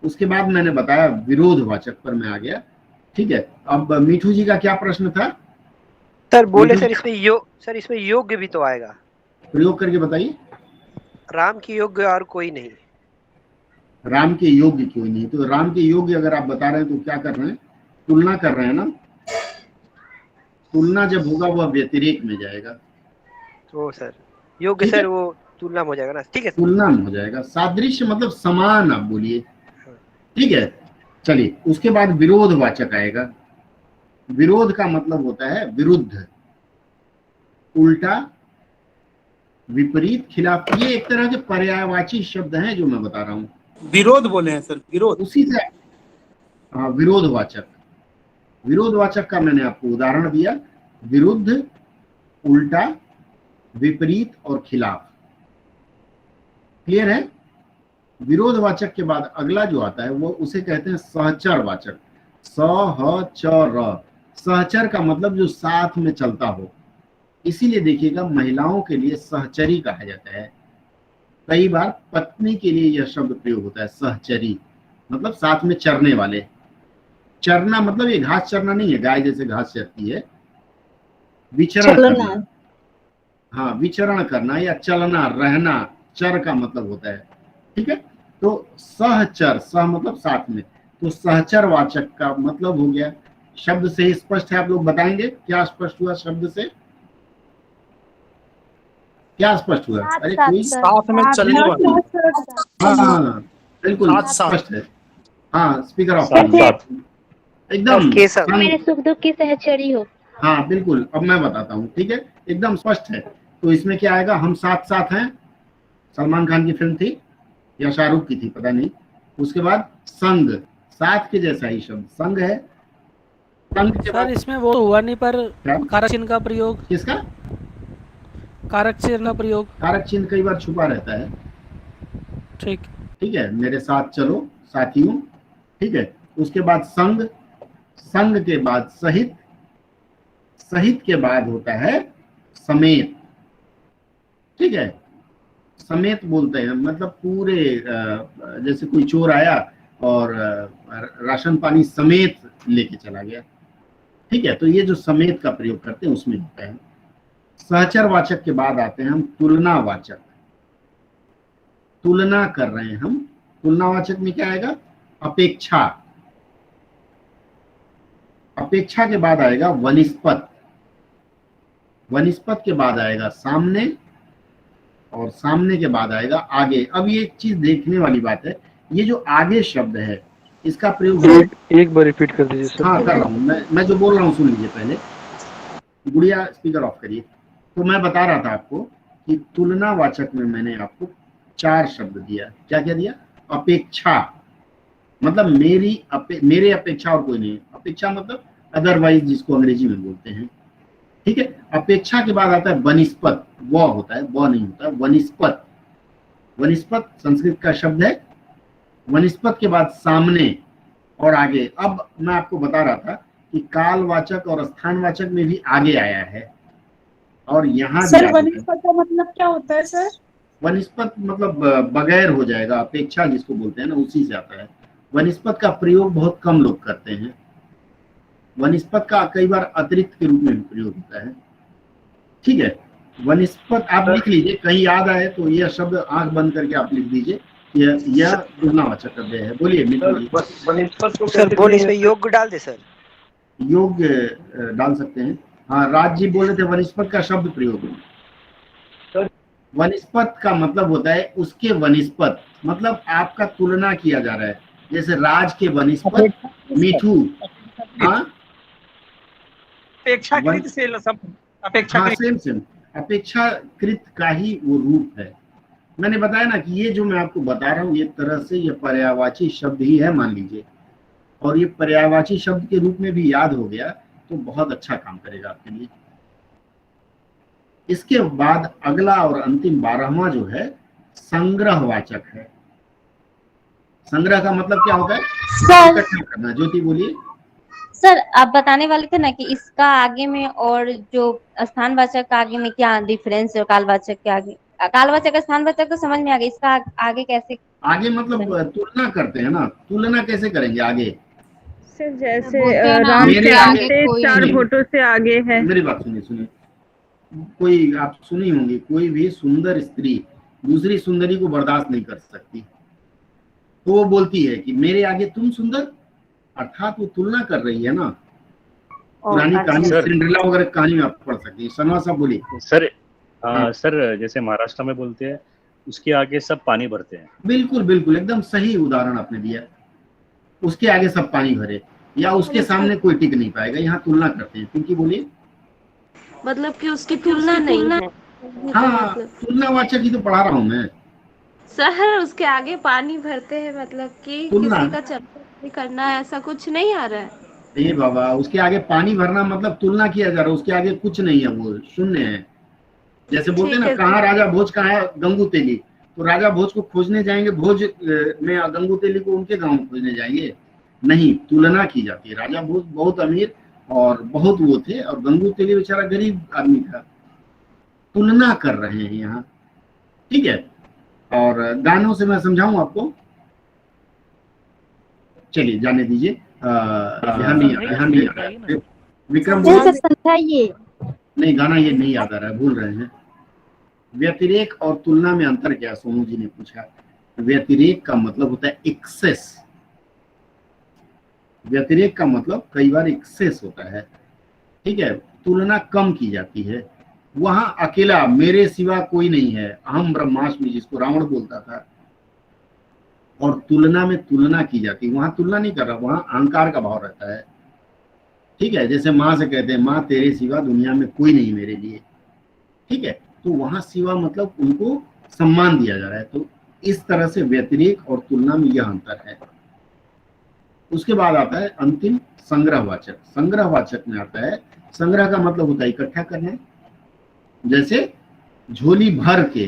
उसके बाद मैंने बताया विरोधवाचक पर मैं आ गया, ठीक है। अब मीठू जी का क्या प्रश्न था? सर बोले मिठू सर इसमें योग्य भी तो आएगा। प्रयोग करके बताइए। राम की योग्य और कोई नहीं। राम के योग्य क्यों नहीं? तो राम के योग्य अगर आप बता रहे हैं तो क्या कर रहे हैं? तुलना कर रहे हैं ना। तुलना जब होगा वह व्यतिरेक में जाएगा। तो सर योग्य सर वो तुलना में हो जाएगा ना। ठीक है, तुलना में हो जाएगा। सादृश्य मतलब समान, आप बोलिए। ठीक है, चलिए उसके बाद विरोधवाचक आएगा। विरोध का मतलब होता है विरुद्ध, उल्टा, विपरीत, खिलाफ। ये एक तरह के पर्यायवाची शब्द हैं जो मैं बता रहा हूँ। विरोध बोले हैं सर, विरोध। उसी से हाँ, विरोधवाचक। विरोधवाचक का मैंने आपको उदाहरण दिया, विरुद्ध, उल्टा, विपरीत और खिलाफ। क्लियर है? विरोधवाचक के बाद अगला जो आता है वो उसे कहते हैं सहचर वाचक। सहचर, सहचर का मतलब जो साथ में चलता हो। इसीलिए देखिएगा महिलाओं के लिए सहचरी कहा जाता है। कई बार पत्नी के लिए यह शब्द प्रयोग होता है, सहचरी मतलब साथ में चरने वाले। चरना मतलब ये घास चरना नहीं है, गाय जैसे घास चरती है। विचरण करना, हाँ विचरण करना या चलना, रहना, चर का मतलब होता है। ठीक है, तो सहचर, सह मतलब साथ में, तो सहचर वाचक का मतलब हो गया। शब्द से ही स्पष्ट है? आप लोग बताएंगे क्या स्पष्ट हुआ शब्द से? क्या स्पष्ट हुआ? अरे कोई साथ में चलने वाला। हाँ बिल्कुल स्पष्ट है। हाँ स्पीकर ऑफ एकदम मेरे सुख दुख की सहचरी हो। हाँ बिल्कुल, अब मैं बताता हूँ। ठीक है, एकदम स्पष्ट है। तो इसमें क्या आएगा? हम साथ साथ हैं, सलमान खान की फिल्म थी या शाहरुख की थी पता नहीं। उसके बाद संग, साथ के जैसा ही शब्द संग है। संग के बाद इसमें वो हुआ नहीं, पर कारक चिन्ह का प्रयोग। किसका? कारक चिन्ह का प्रयोग। कारक चिन्ह कई बार छुपा रहता है। ठीक है, मेरे साथ चलो साथियों। ठीक है, उसके बाद संग, संग के बाद सहित, सहित के बाद होता है समेत। ठीक है, समेत बोलते हैं मतलब पूरे, जैसे कोई चोर आया और राशन पानी समेत लेके चला गया। ठीक है, तो ये जो समेत का प्रयोग करते हैं उसमें होता है। सहचर वाचक के बाद आते हैं हम तुलनावाचक। तुलना कर रहे हैं हम। तुलनावाचक में क्या आएगा? अपेक्षा। अपेक्षा के बाद आएगा वनिस्पत। वनिस्पत के बाद आएगा सामने, और सामने के बाद आएगा आगे। अब ये एक चीज देखने वाली बात है, ये जो आगे शब्द है इसका प्रयोग एक बार रिपीट कर दीजिए सर। हाँ कर रहा हूँ, मैं जो बोल रहा हूँ सुन लीजिए पहले। गुड़िया स्पीकर ऑफ करिए। तो मैं बता रहा था आपको कि तुलनावाचक में मैंने आपको 4 शब्द दिया। क्या क्या दिया? अपेक्षा मतलब मेरे अपेक्षा और कोई नहीं। अपेक्षा मतलब अदरवाइज, जिसको अंग्रेजी में बोलते हैं। ठीक है, अपेक्षा के बाद आता है वनिस्पत। व होता है, व नहीं होता, वनिस्पत। वनिस्पत संस्कृत का शब्द है। वनिस्पत के बाद सामने और आगे। अब मैं आपको बता रहा था कि कालवाचक और स्थानवाचक में भी आगे आया है, और यहाँ सर वनिस्पत का मतलब क्या होता है सर? वनिस्पत मतलब बगैर हो जाएगा, अपेक्षा जिसको बोलते हैं ना, उसी से आता है। वनिस्पत का प्रयोग बहुत कम लोग करते हैं। वनिस्पत का कई बार अतिरिक्त के रूप में भी प्रयोग होता है। ठीक है, वनिस्पत आप लिख लीजिए, कहीं याद आए तो यह शब्द आंख बंद करके आप लिख दीजिए। यह तुलनावाचक शब्द है। बोलिए वनिस्पत को सर बोले इसमें योग्य डाल दे सर। योग्य डाल सकते हैं। हाँ, राज जी बोल रहे थे वनिस्पत का शब्द प्रयोग। वनिस्पत का मतलब होता है उसके वनिस्पत, मतलब आपका तुलना किया जा रहा है। जैसे राज के वनिस्पत मीठू। हाँ अपेक्षाकृत से सब अपेक्षाकृत। सेम अपेक्षाकृत का ही वो रूप है। मैंने बताया ना कि ये जो मैं आपको बता रहा हूँ, ये तरह से ये पर्यायवाची शब्द ही है मान लीजिए, और ये पर्यायवाची शब्द के रूप में भी याद हो गया तो बहुत अच्छा काम करेगा आपके लिए। इसके बाद अगला और अंतिम 12वां जो है संग्रहवाचक है। संग्रह का मतलब क्या होता है? इकट्ठा करना। ज्योति बोलिए। सर आप बताने वाले थे ना कि इसका आगे में और जो स्थानवाचक का आगे में क्या डिफरेंस है कालवाचक के आगे? कालवाचक स्थानवाचक तो समझ में आ गया, इसका आगे कैसे? आगे मतलब तुलना करते हैं ना। तुलना कैसे करेंगे आगे? सर जैसे राम मेरे से आगे आगे कोई चार नहीं। फोटो से आगे है। मेरी बात सुनिए, कोई आप सुनी होंगी, कोई भी सुंदर स्त्री दूसरी सुंदरी को बर्दाश्त नहीं कर सकती, तो वो बोलती है कि मेरे आगे तुम सुंदर, अर्थात वो तुलना कर रही है ना। पुरानी कहानी, सिंड्रेला वगैरह कहानी में आप पढ़ सकते हैं। सनवा साहब बोलिए। सर सर जैसे महाराष्ट्र में बोलते हैं उसके आगे सब पानी भरते हैं। बिल्कुल बिल्कुल, एकदम सही उदाहरण आपने दिया। उसके आगे सब पानी भरे या उसके सामने कोई टिक नहीं पाएगा, यहाँ तुलना करते हैं। क्योंकि बोलिए, मतलब कि उसकी तुलना नहीं है। हाँ, तुलनावाचक ही तो पढ़ा रहा हूँ मैं। सर उसके आगे पानी भरते हैं मतलब कि तुलना। किसी का चर्चा करना है, ऐसा कुछ नहीं आ रहा है। ये बाबा, उसके आगे पानी भरना मतलब तुलना किया जा रहा है, उसके आगे कुछ नहीं है, वो शून्य है। जैसे बोलते हैं ना, कहाँ राजा भोज, कहाँ है गंगू तेली, तो राजा भोज को खोजने जाएंगे भोज में, गंगू तेली को उनके गांव में खोजने जाएंगे? नहीं, तुलना की जाती है। राजा भोज बहुत अमीर और बहुत वो थे, और गंगू तेली बेचारा गरीब आदमी था। तुलना कर रहे हैं यहाँ, ठीक है। और गानों से मैं समझाऊं आपको, चलिए जाने दीजिए। यहाँ नहीं आ रहा है। विक्रम समझाइए। नहीं, गाना ये नहीं याद आ रहा है, भूल रहे हैं। व्यतिरेक और तुलना में अंतर क्या, सोनू जी ने पूछा। व्यतिरेक का मतलब होता है एक्सेस। व्यतिरेक का मतलब कई बार एक्सेस होता है, ठीक है। तुलना कम की जाती है। वहां अकेला, मेरे सिवा कोई नहीं है, अहम ब्रह्मास्मि, जिसको रावण बोलता था। और तुलना में तुलना की जाती है, वहां तुलना नहीं कर रहा, वहां अहंकार का भाव रहता है, ठीक है। जैसे माँ से कहते हैं, माँ तेरे सिवा दुनिया में कोई नहीं मेरे लिए, ठीक है। तो वहां सिवा मतलब उनको सम्मान दिया जा रहा है। तो इस तरह से व्यतिरेक और तुलना में यह अंतर है। उसके बाद आता है अंतिम संग्रहवाचक। संग्रहवाचक में आता है, संग्रह का मतलब होता है इकट्ठा करना। जैसे झोली भर के,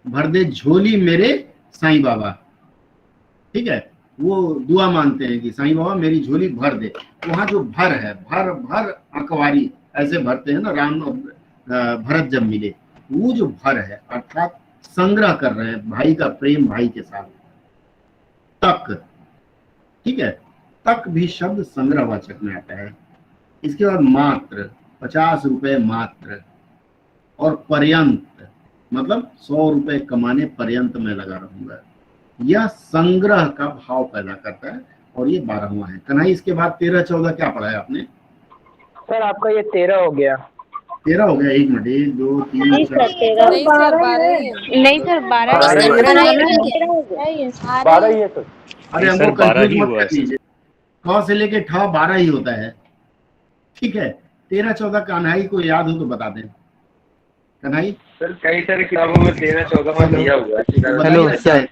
भर दे झोली मेरे साईं बाबा, ठीक है। वो दुआ मांगते हैं कि साईं बाबा मेरी झोली भर दे। वहां जो भर है, भर भर अकवारी ऐसे भरते हैं ना, राम और भरत जब मिले, वो जो भर है अर्थात संग्रह कर रहे हैं भाई का प्रेम भाई के साथ। तक, ठीक है, तक भी शब्द संग्रहवाचक में आता है। इसके बाद मात्र, 50 रुपए मात्र। और पर्यंत मतलब 100 रुपए कमाने पर्यंत मैं लगा रहूंगा। यह संग्रह का भाव पैदा करता है, और ये 12वां है। कन्हई, इसके बाद 13, 14 क्या पढ़ा है आपने? सर आपका ये 13 हो गया। 13 हो गया। 1 मिनट, 1 2 3 नहीं सर 12 ही है सर। अरे हमको कंफ्यूज मत कर दीजिए, क से लेके ठ 12 ही होता है, ठीक है। 13, 14 कन्हई को याद हो तो बता दें। कन्हई सर कई सारी किताबों में 13, 14 में दिया हुआ है। हेलो सर,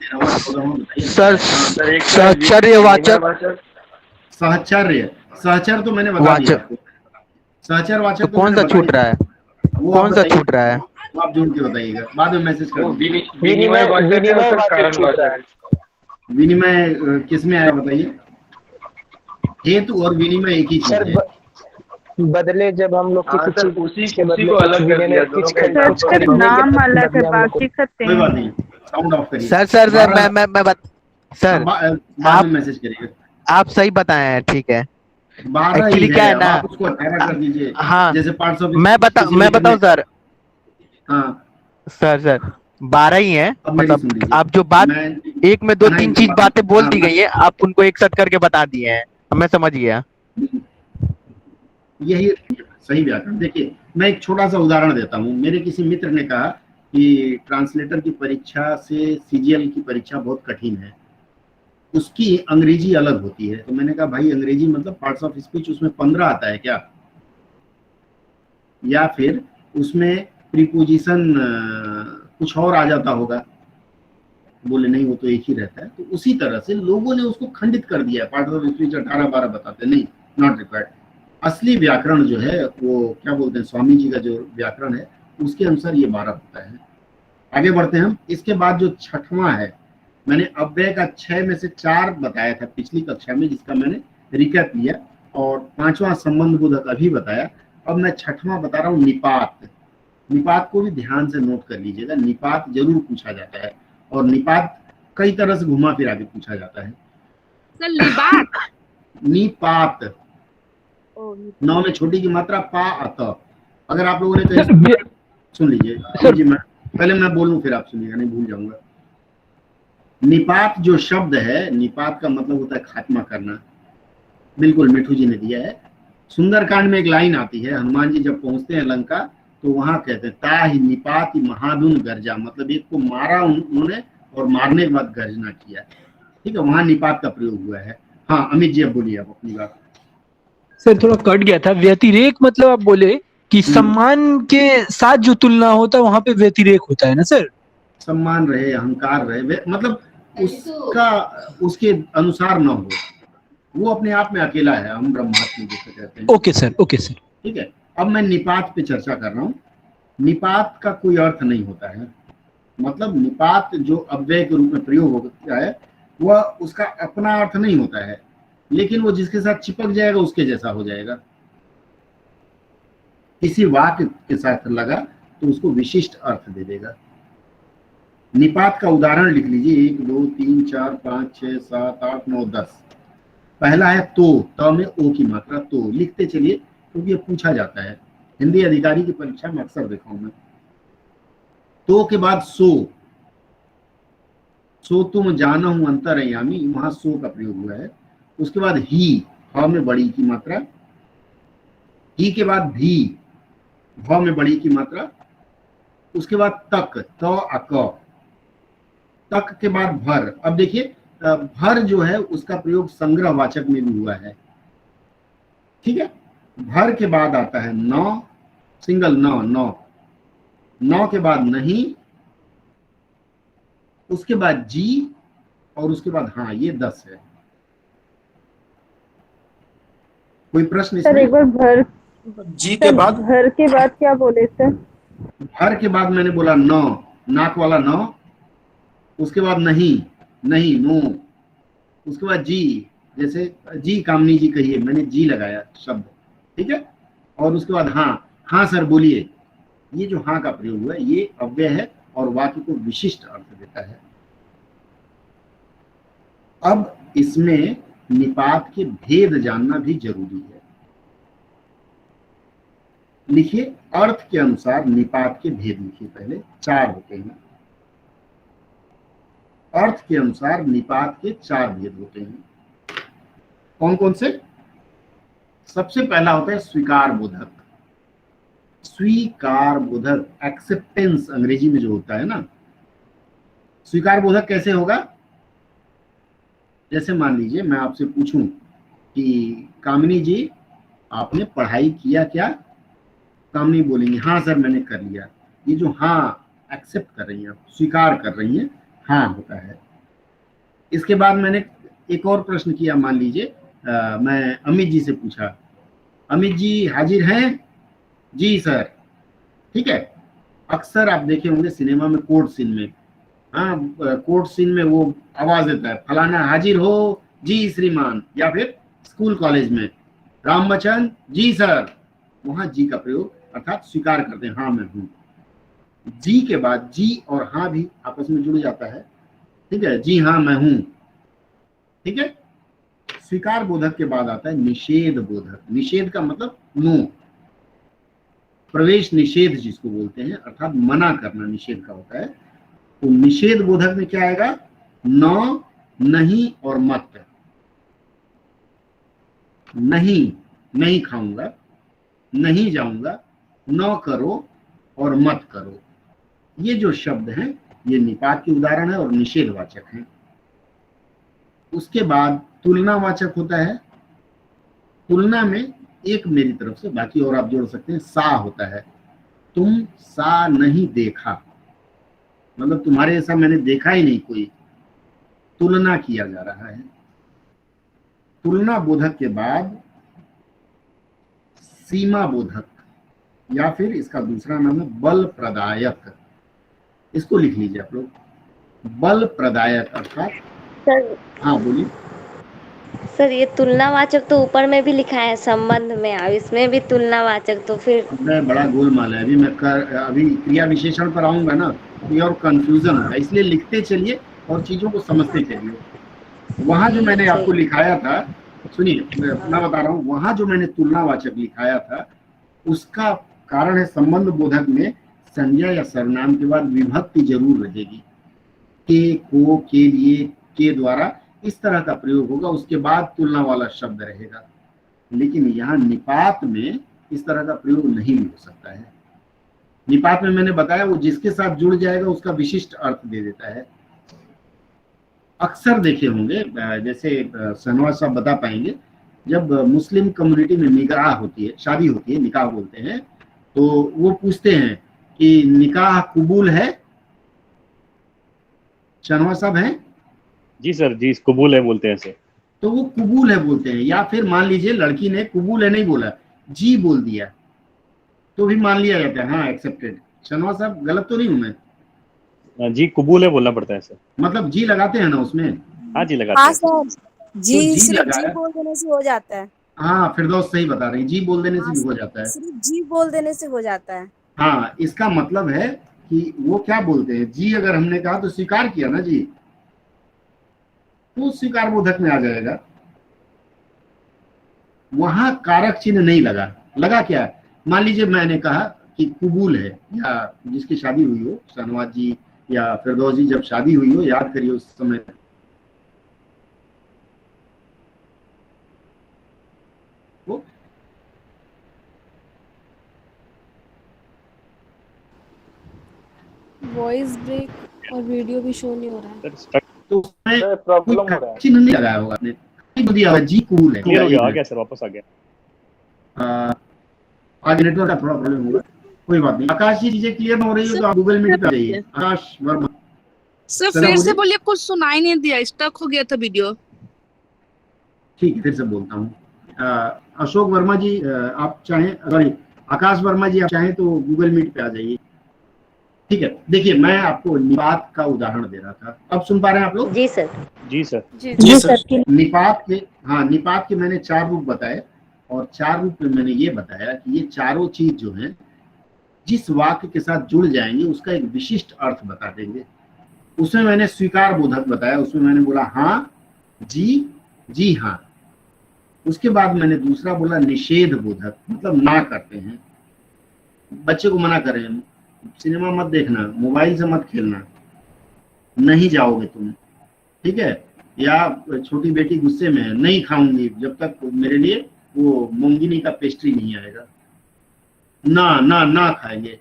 सर सहचर्यवाचक, सहचर्य, सहचर तो मैंने बता दिया आपको। सहचर वाचक तो कौन सा छूट रहा है? कौन सा छूट रहा है? आप जोड़ के बताइएगा, बाद में मैसेज कर विनिमय किसमें आया बताइए? हेतु और विनिमय एक ही चीज है। बदले जब हम लोग उसी को अलग कर दिया, दोनों नाम अलग है, बाकी सब कोई बात नहीं, साउंड ऑफ करिए। सर सर बाद में मैसेज करिएगा। आप सही बताए हैं, ठीक है। 12 एक्चुअली क्या है ना, उसको 18 कर दीजिए। हाँ, जैसे 500 मैं बताऊं सर। हाँ सर 12 ही है। मतलब आप जो बात एक में 2-3 चीज बातें बोल दी गई है, आप उनको एक साथ करके बता दिए हैं, मैं समझ गया। यही सही व्याकरण। देखिए, मैं एक छोटा सा उदाहरण देता हूँ। मेरे किसी मित्र ने कहा कि ट्रांसलेटर की परीक्षा से सीजीएल की परीक्षा बहुत कठिन है, उसकी अंग्रेजी अलग होती है। तो मैंने कहा भाई अंग्रेजी मतलब पार्ट्स ऑफ स्पीच उसमें 15 आता है क्या, या फिर उसमें प्रीपोजिशन कुछ और आ जाता होगा? बोले नहीं, वो तो एक ही रहता है। तो उसी तरह से लोगों ने उसको खंडित कर दिया। पार्ट्स ऑफ स्पीच 18-12 बताते, नहीं, नॉट रिक्वायर्ड। असली व्याकरण जो है वो क्या बोलते हैं, स्वामी जी का जो व्याकरण है उसके अनुसार ये 12 होता है। आगे बढ़ते हैं हम। इसके बाद जो 6वां है, मैंने अव्यय का 6 में से 4 बताया था पिछली कक्षा में, जिसका मैंने रिकैप लिया, और 5वां संबंध बोधक अभी बताया। अब मैं 6वां बता रहा हूँ, निपात। निपात को भी ध्यान से नोट कर लीजिएगा, निपात जरूर पूछा जाता है, और निपात कई तरह से घुमा फिरा के पूछा जाता है। सर लिबात, निपात, नौ में छोटी की मात्रा पा अत। अगर आप लोगों ने कहीं सुन लीजिए जी, मैं पहले मैं बोलूं फिर आप सुनिएगा, नहीं भूल जाऊंगा। निपात जो शब्द है, निपात का मतलब होता है खात्मा करना। बिल्कुल मिठू जी ने दिया है। सुंदरकांड में एक लाइन आती है, हनुमान जी जब पहुंचते हैं लंका तो वहां कहते हैं ताहि निपाति महादुन गर्जा, मतलब एक को मारा उन्होंने और मारने के बाद गर्जना किया। ठीक है, वहां निपात का प्रयोग हुआ है। हाँ अमित जी अब बोलिए आप अपनी बात। सर थोड़ा कट गया था। व्यतिरेक मतलब आप बोले कि सम्मान के साथ जो तुलना होता है वहां पे व्यतिरेक होता है ना सर? सम्मान रहे, अहंकार रहे, मतलब उसका उसके अनुसार न हो, वो अपने आप में अकेला है, हम ब्रह्मात्म जैसे कहते हैं। Okay sir, okay sir. ठीक है, अब मैं निपात पे चर्चा कर रहा हूँ। निपात का कोई अर्थ नहीं होता है, मतलब निपात जो अव्यय के रूप में प्रयोग होता है वह उसका अपना अर्थ नहीं होता है, लेकिन वो जिसके साथ चिपक जाएगा उसके जैसा हो जाएगा। किसी वाक्य के साथ लगा तो उसको विशिष्ट अर्थ दे देगा। निपात का उदाहरण लिख लीजिए, 1 2 3 4 5 6 7 8 9 10। पहला है तो, त में ओ की मात्रा, तो लिखते चलिए क्योंकि ये पूछा जाता है, हिंदी अधिकारी की परीक्षा में अक्सर देखा हूं मैं। तो के बाद सो, सो तुम जानहु अंतर्यामी, वहां सो का प्रयोग हुआ है। उसके बाद ही, ह में बड़ी की मात्रा, ही के बाद भी, भ में बड़ी की मात्रा। उसके बाद तक, त अक, तक के बाद भर। अब देखिए भर जो है उसका प्रयोग संग्रहवाचक में भी हुआ है। ठीक है, भर के बाद आता है नौ, सिंगल नौ, नौ, नौ के बाद नहीं, उसके बाद जी और उसके बाद हाँ, ये 10 है। कोई प्रश्न सर इसमें? एक बार भर जी के बाद, भर के बाद क्या बोले सर? भर के बाद मैंने बोला नौ, नाक वाला नौ। उसके बाद नहीं, नहीं नो। उसके बाद जी, जैसे जी कामनी जी कहिए, मैंने जी लगाया शब्द। ठीक है, और उसके बाद हाँ, हाँ सर बोलिए। ये जो हाँ का प्रयोग हुआ है ये अव्यय है और वाक्य को विशिष्ट अर्थ देता है। अब इसमें निपात के भेद जानना भी जरूरी है। लिखिए, अर्थ के अनुसार निपात के भेद लिखिए। पहले 4 होते हैं। अर्थ के अनुसार निपात के 4 भेद होते हैं। कौन कौन से? सबसे पहला होता है स्वीकार बोधक। स्वीकार बोधक, एक्सेप्टेंस अंग्रेजी में जो होता है ना, स्वीकार बोधक कैसे होगा? जैसे मान लीजिए मैं आपसे पूछूं कि कामिनी जी आपने पढ़ाई किया क्या? कामिनी बोलेंगे हाँ सर मैंने कर लिया। ये जो हाँ एक्सेप्ट कर रही हैं, स्वीकार कर रही हैं, हाँ होता है। इसके बाद मैंने एक और प्रश्न किया, मान लीजिए मैं अमित जी से पूछा, अमित जी हाजिर हैं? जी सर। ठीक है, अक्सर आप देखे होंगे सिनेमा में कोर्ट सीन में, हाँ कोर्ट सीन में वो आवाज देता है फलाना हाजिर हो जी श्रीमान, या फिर स्कूल कॉलेज में राम बच्चन जी सर, वहां जी का प्रयोग अर्थात स्वीकार करते हैं, हाँ मैं हूं। जी के बाद जी और हाँ भी आपस में जुड़ जाता है। ठीक है, जी हाँ मैं हूं। ठीक है, स्वीकार बोधक के बाद आता है निषेध बोधक। निषेध का मतलब नो, प्रवेश निषेध जिसको बोलते हैं, अर्थात मना करना निषेध का होता है। तो निषेध बोधक में क्या आएगा? न, नहीं और मत। नहीं, नहीं खाऊंगा, नहीं जाऊंगा, न करो और मत करो। ये जो शब्द हैं ये निपात के उदाहरण है और निषेधवाचक हैं। उसके बाद तुलनावाचक होता है। तुलना में एक मेरी तरफ से, बाकी और आप जोड़ सकते हैं, सा होता है। तुम सा नहीं देखा, मतलब तुम्हारे ऐसा मैंने देखा ही नहीं कोई, तुलना किया जा रहा है। तुलना बोधक के बाद सीमा बोधक, या फिर इसका दूसरा नाम है बल प्रदायक। इसको लिख लीजिए आप लोग, बल प्रदायक अर्थात। सर हाँ बोलिए। सर ये तुलनावाचक तो ऊपर में भी लिखा है संबंध में, अब इसमें भी तुलनावाचक, तो फिर मैं बड़ा गोलमाल है। अभी क्रिया विशेषण पर आऊंगा ना तो ये और कंफ्यूजन होगा, इसलिए लिखते चलिए और चीजों को समझते चलिए। वहां जो मैंने आपको लिखाया था सुनिए, मैं बता रहा हूँ, वहां जो मैंने तुलनावाचक लिखाया था उसका कारण है संबंध बोधक में संज्ञा या सर्वनाम के बाद विभक्ति जरूर रहेगी। के, को, के लिए, के द्वारा इस तरह का प्रयोग होगा, उसके बाद तुलना वाला शब्द रहेगा। लेकिन यहाँ निपात में इस तरह का प्रयोग नहीं हो सकता है। निपात में मैंने बताया वो जिसके साथ जुड़ जाएगा उसका विशिष्ट अर्थ दे देता है। अक्सर देखे होंगे, जैसे शहनवाज साहब बता पाएंगे, जब मुस्लिम कम्युनिटी में निकाह होती है, शादी होती है, निकाह बोलते हैं, तो वो पूछते हैं कि निकाह कबूल है। शहनवाज साहब हैं? जी सर, जी कबूल है बोलते हैं सर। तो वो कबूल है बोलते हैं, या फिर मान लीजिए लड़की ने कबूल है नहीं बोला, जी बोल दिया, तो भी मान लिया जाता है, हाँ एक्सेप्टेड। शहनवाज साहब गलत तो नहीं हूं मैं? जी कबूल है बोलना पड़ता है सर। मतलब जी लगाते हैं ना उसमें? हाँ जी लगाते हैं। सर, जी तो जी सिर्फ लगाया। जी बोल देने से हो जाता है। हाँ फिरदौस सही बता रही, जी बोल देने से भी हो जाता है। सिर्फ जी बोल देने से हो जाता है। हाँ, इसका मतलब है कि वो क्या बोलते हैं, जी अगर हमने कहा तो स्वीकार किया ना जी, तो स्वीकार बोधक में आ जाएगा। वहां कारक चिन्ह नहीं लगा। लगा क्या? मान लीजिए मैंने कहा कि कबूल है, या जिसकी शादी हुई हो, शहनवाज जी या फिरदौस जी जब शादी हुई हो, याद करिए उस समय वॉइस ब्रेक और वीडियो भी शो नहीं हो रहा है। तो उसमें प्रॉब्लम हो रहा है। चिन्ह नहीं लगाया होगा आपने, दिया होगा जी कबूल है। क्लियर हो गया, आ गया सर, वापस आ गया। आगे नेटवर्क का थोड़ा प्रॉब्लम होगा, कोई बात नहीं। आकाश जी चीजें क्लियर हो रही हो तो आप गूगल मीट पे आ जाइए। आकाश वर्मा सर फिर से बोलिए, कुछ सुनाई नहीं दिया, स्टक हो गया था वीडियो। ठीक है, फिर से बोलता हूँ। अशोक वर्मा जी आप चाहें, सॉरी आकाश वर्मा जी आप चाहें तो गूगल मीट पे आ जाइए। ठीक है, देखिए मैं आपको निपात का उदाहरण दे रहा था, अब सुन पा रहे हैं आप लोग? जी सर। जी सर। जी सर। निपात के, हाँ निपात के मैंने 4 रूप बताए, और 4 रूप में मैंने ये बताया कि ये चारों चीज जो है जिस वाक्य के साथ जुड़ जाएंगे उसका एक विशिष्ट अर्थ बता देंगे। उसमें मैंने स्वीकार बोधक बताया, उसमें मैंने बोला हाँ, जी, जी हाँ। उसके बाद मैंने दूसरा बोला निषेध बोधक, मतलब ना करते हैं। बच्चे को मना करें, सिनेमा मत देखना, मोबाइल से मत खेलना, नहीं जाओगे तुम, ठीक है। या छोटी बेटी गुस्से में है, नहीं खाऊंगी जब तक मेरे लिए वो मूंगीनी का पेस्ट्री नहीं आएगा, ना ना ना खाएंगे।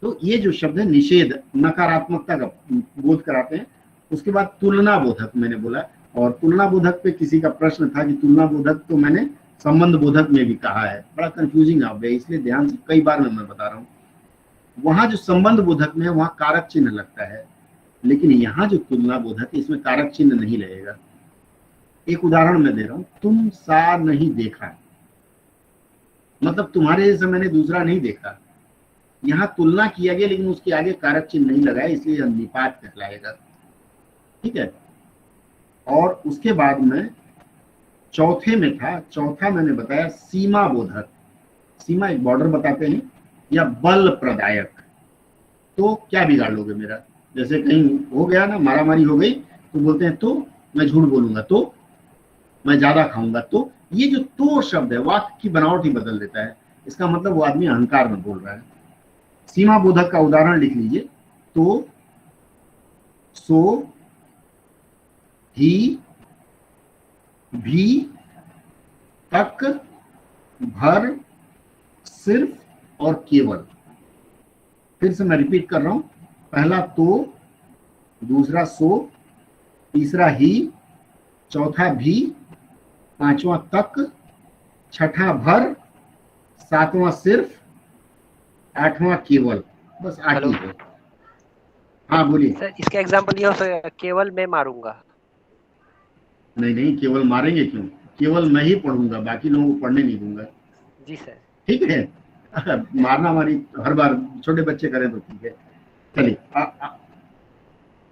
तो ये जो शब्द है निषेध, नकारात्मकता का बोध कराते हैं। उसके बाद तुलना बोधक मैंने बोला, और तुलना बोधक पे किसी का प्रश्न था कि तुलना बोधक तो मैंने संबंध बोधक में भी कहा है, बड़ा कंफ्यूजिंग आ गया, इसलिए ध्यान से कई बार मैं बता रहा हूँ। वहां जो संबंध बोधक में है वहां कारक चिन्ह लगता है, लेकिन यहाँ जो तुलना बोधक है इसमें कारक चिन्ह नहीं लगेगा। एक उदाहरण मैं दे रहा हूँ, तुम सा नहीं देखा, मतलब तुम्हारे जैसा मैंने दूसरा नहीं देखा। यहाँ तुलना किया गया लेकिन उसके आगे कारक चिन्ह नहीं लगाया, इसलिए यह निपात कहलाएगा, ठीक है। और उसके बाद में चौथे में था, चौथा मैंने बताया सीमा बोधक। सीमा एक बॉर्डर बताते हैं, या बल प्रदायक। तो क्या बिगाड़ लोगे मेरा, जैसे कहीं हो गया ना, मारामारी हो गई तो बोलते हैं तो मैं झूठ बोलूंगा, तो मैं ज्यादा खाऊंगा। तो ये जो तो शब्द है वाक्य की बनावट ही बदल देता है, इसका मतलब वो आदमी अहंकार में बोल रहा है। सीमा बोधक का उदाहरण लिख लीजिए, तो, सो, ही, भी, तक, भर, सिर्फ और केवल। फिर से मैं रिपीट कर रहा हूं, पहला तो, दूसरा सो, तीसरा ही, चौथा भी, पांचवा तक, छठा भर, सातवां सिर्फ, आठवां केवल। बस 8 ही है। हाँ बोलिए सर, इसका एग्जांपल ये हो सकता, केवल मैं मारूंगा। नहीं नहीं, केवल मारेंगे क्यों, केवल मैं ही पढ़ूंगा, बाकी लोगों को पढ़ने नहीं दूंगा। जी सर। ठीक है, मारना मारी हर बार छोटे बच्चे करें तो ठीक है। चलिए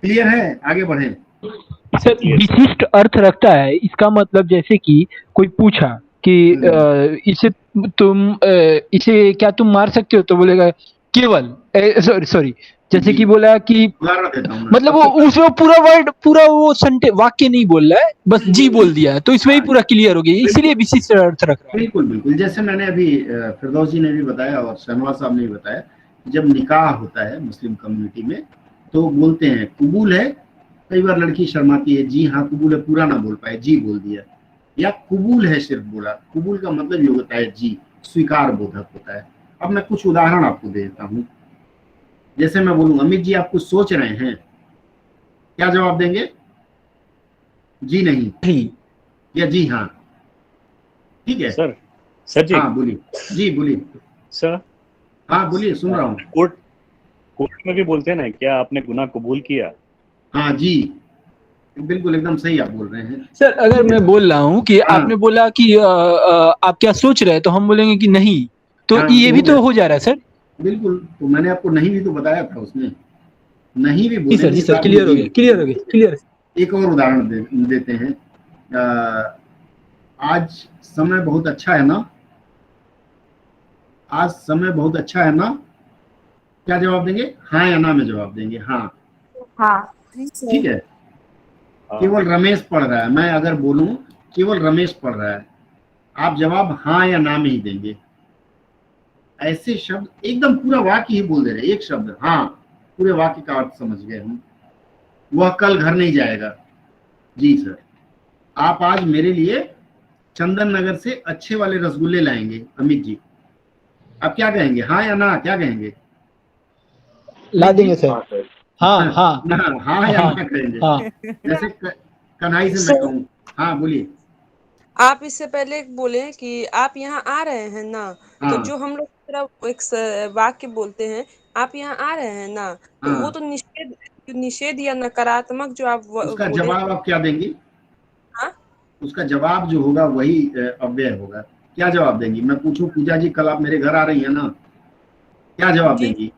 क्लियर है, आगे बढ़े। सर विशिष्ट अर्थ रखता है, इसका मतलब जैसे कि कोई पूछा कि इसे क्या तुम मार सकते हो, तो बोलेगा केवल, सॉरी जैसे कि बोला कि उदाहरण देता हूँ मैं। मतलब वो उसमें पूरा वर्ड पूरा वो सेंटे वाक्य नहीं बोल रहा है, बस जी बोल दिया है, तो इसमें ही पूरा क्लियर हो गया, इसीलिए विशिष्ट अर्थ रख रहा है। बिल्कुल बिल्कुल, जैसे मैंने अभी फिरदौस जी ने भी बताया और शहनवाज साहब ने भी बताया, जब निकाह होता है मुस्लिम कम्युनिटी में तो बोलते हैं कबूल है, कई बार लड़की शर्माती है, जी हाँ कबूल है, पूरा ना बोल पाए, जी बोल दिया, या कबूल है सिर्फ बोला। कबूल का मतलब ये होता है जी, स्वीकार बोधक होता है। अब मैं कुछ उदाहरण आपको देता हूँ। जैसे मैं बोलूँ अमित जी आप कुछ सोच रहे हैं, क्या जवाब देंगे? जी नहीं या जी हाँ। ठीक है सर जी। हाँ बोलिए, जी बोलिए सर। हाँ बोलिए, सुन रहा हूँ। कोर्ट में भी बोलते हैं ना, क्या आपने गुनाह कबूल किया? हाँ जी, बिल्कुल एकदम सही आप बोल रहे हैं। सर अगर मैं बोल रहा हूँ कि आपने बोला कि आप क्या सोच रहे हैं, तो हम बोलेंगे कि नहीं, तो ये भी तो हो जा रहा है सर। बिल्कुल, तो मैंने आपको नहीं भी तो बताया था उसमें, नहीं भी बोले। जी सर, क्लियर हो गया, क्लियर। एक और उदाहरण देते हैं। आज समय बहुत अच्छा है ना, आज समय बहुत अच्छा है ना, क्या जवाब देंगे? हाँ या ना में जवाब देंगे। हाँ ठीक है। केवल रमेश पढ़ रहा है, मैं अगर बोलूं केवल रमेश पढ़ रहा है, आप जवाब हाँ या ना में ही देंगे। ऐसे शब्द एकदम पूरा वाक्य ही बोल दे रहे, एक शब्द हाँ, पूरे वाक्य का अर्थ समझ गए हम। वह कल घर नहीं जाएगा। जी सर, आप आज मेरे लिए चंदन नगर से अच्छे वाले रसगुल्ले लाएंगे। अमित जी आप क्या कहेंगे? हाँ या ना, क्या कहेंगे? ला देंगे सर। हाँ या ना कहेंगे। जैसे कन्हई से मैं कहूँ, हाँ बोलिए। आप इससे पहले बोले कि आप यहाँ आ रहे हैं ना, तो जो हम लोग तरह एक वाक्य बोलते हैं, आप यहाँ आ रहे हैं ना, तो वो तो निषेध या नकारात्मक जो आप उसका जवाब आप क्या देंगी? हाँ, उसका जवाब जो होगा वही अव्यय होगा। क्या जवाब देंगी? मैं पूछूं पूजा जी कल आप मेरे घर आ रही है ना, क्या जवाब देंगी?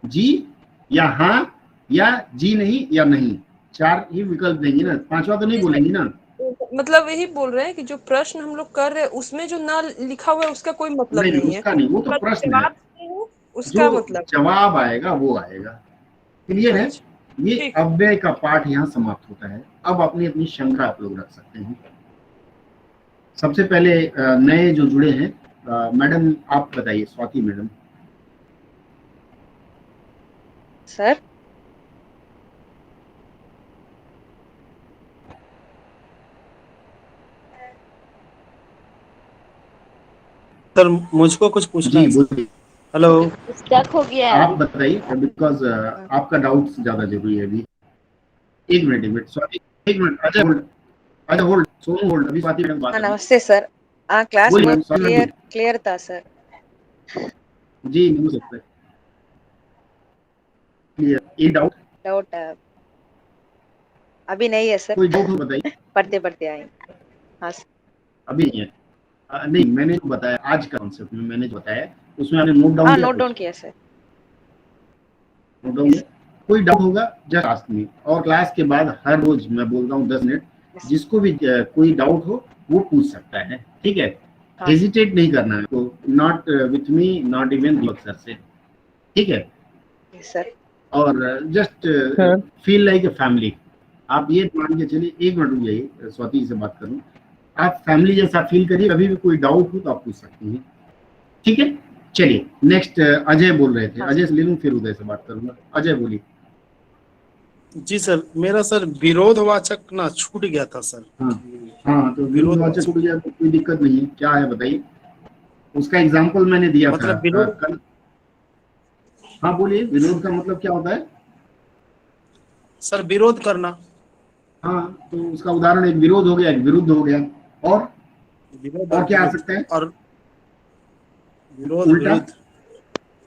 जी या हाँ या जी नहीं या नहीं, चार ही विकल्प देंगी ना, पांचवा तो नहीं बोलेंगी ना। मतलब यही बोल रहे हैं कि जो प्रश्न हम लोग कर रहे हैं उसमें जो ना लिखा हुआ है उसका कोई मतलब नहीं है। उसका नहीं, वो तो प्रश्न है, उसका मतलब जवाब आएगा वो आएगा। क्लियर है? ये अव्यय का पाठ यहाँ समाप्त होता है। अब अपनी अपनी शंका आप लोग रख सकते हैं। सबसे पहले नए जो जुड़े हैं, मैडम आप बताइए, स्वाति मैडम। सर सर मुझको कुछ पूछना है। हेलो, स्टक हो गया है। आप बताइए, बिकॉज आपका डाउट ज्यादा जरूरी है अभी। एक मिनट स्वाति, एक minute. Ajay hold, Sonu hold, अभी स्वाति मैडम बात। नमस्ते सर। क्लास में क्लियर था सर। जी हो सकता है क्लियर। एक डाउट अभी नहीं है सर। कोई डाउट हो बताइए। पढ़ते पढ़ते आएंगे। हाँ सर। अभी नहीं है। नहीं, मैंने जो बताया आज का कॉन्सेप्ट में, मैंने जो बताया उसमें आपने नोट डाउन किया? नोट डाउन किया सर। नोट डाउन किया। कोई डाउट होगा जस्ट आस्क मी। और क्लास के बाद हर रोज मैं बोलता हूँ 10 मिनट, जिसको भी कोई डाउट हो वो पूछ सकता है। ठीक है? हेजिटेट नहीं करना है, तो not with me, not even Deepak sir से। ठीक है सर? और just feel like a family. आप ये मान के चलिए, एक मिनट रुक जाइए, स्वाति से बात करूं। आप फैमिली जैसा फील करिए, कभी भी कोई डाउट हो तो आप पूछ सकते हैं। ठीक है? चलिए नेक्स्ट, अजय बोल रहे थे। अजय से ले लूं फिर उदय से बात करूंगा। अजय बोलिए। जी सर, मेरा सर विरोधवाचक ना छूट गया था सर। हाँ तो विरोधवाचक छूट गया तो कोई दिक्कत नहीं है। क्या है बताइए? उसका एग्जाम्पल मैंने दिया था कल। हाँ बोलिए, विरोध का मतलब क्या होता है? सर विरोध करना। हाँ तो उसका उदाहरण एक विरोध हो गया, एक विरुद्ध हो गया, और क्या आ सकता है? और विरोध,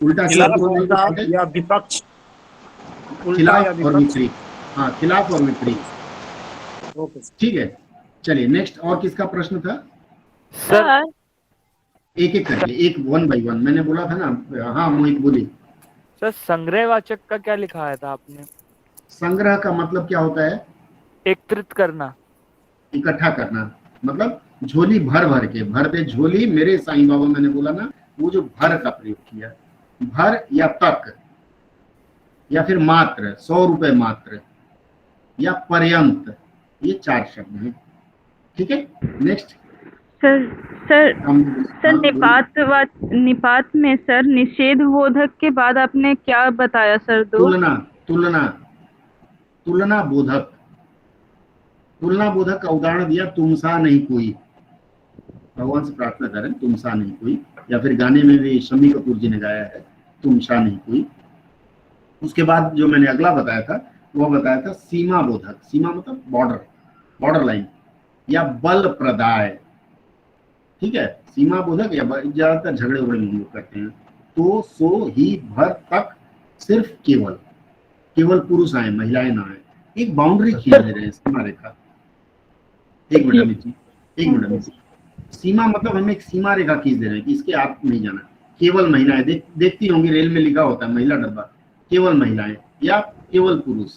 उल्टा या विपक्ष, खिलाफ और विपरीत। हाँ, खिलाफ और विपरीत। ठीक है, चलिए नेक्स्ट। और किसका प्रश्न था सर? एक एक करके, एक वन बाई वन। मैंने बोला था ना। हाँ मोहित बोलिए। सर संग्रहवाचक का क्या लिखाया था आपने? संग्रह का मतलब क्या होता है? एकत्रित करना, इकट्ठा करना। मतलब झोली भर भर के, भर दे झोली मेरे साईं बाबा, मैंने बोला ना, वो जो भर का प्रयोग किया, भर या तक, या फिर मात्र 100 रुपए मात्र या पर्यंत, ये 4 शब्द हैं। ठीक है, नेक्स्ट। सर सर सर बोलिए। निपात में सर निषेध बोधक के बाद आपने क्या बताया सर? तुलना तुलना तुलना बोधक, तुलना बोधक का उदाहरण दिया, तुम सा नहीं कोई। भगवान से प्रार्थना करें तुम सा नहीं कोई, या फिर गाने में भी शम्मी कपूर जी ने गाया है तुम सा नहीं कोई। उसके बाद जो मैंने अगला बताया था वो बताया था सीमा बोधक। सीमा मतलब बॉर्डर, बॉर्डर लाइन या बल प्रदाय। ठीक है, सीमा बोधक या ज्यादातर झगड़े उगड़े में हम लोग करते हैं। तो सो ही भर तक सिर्फ केवल, केवल पुरुष आए महिलाएं ना आए। एक बाउंड्री खींच दे रहे हैं सीमा रेखा। एक मिनट अमित जी, एक मिनट अमित जी। सीमा मतलब हम एक सीमा रेखा खींच दे रहे हैं कि इसके आप नहीं जाना, केवल महिलाएं। देखती होंगी रेल में लिखा होता है महिला डब्बा, केवल महिलाएं या केवल पुरुष।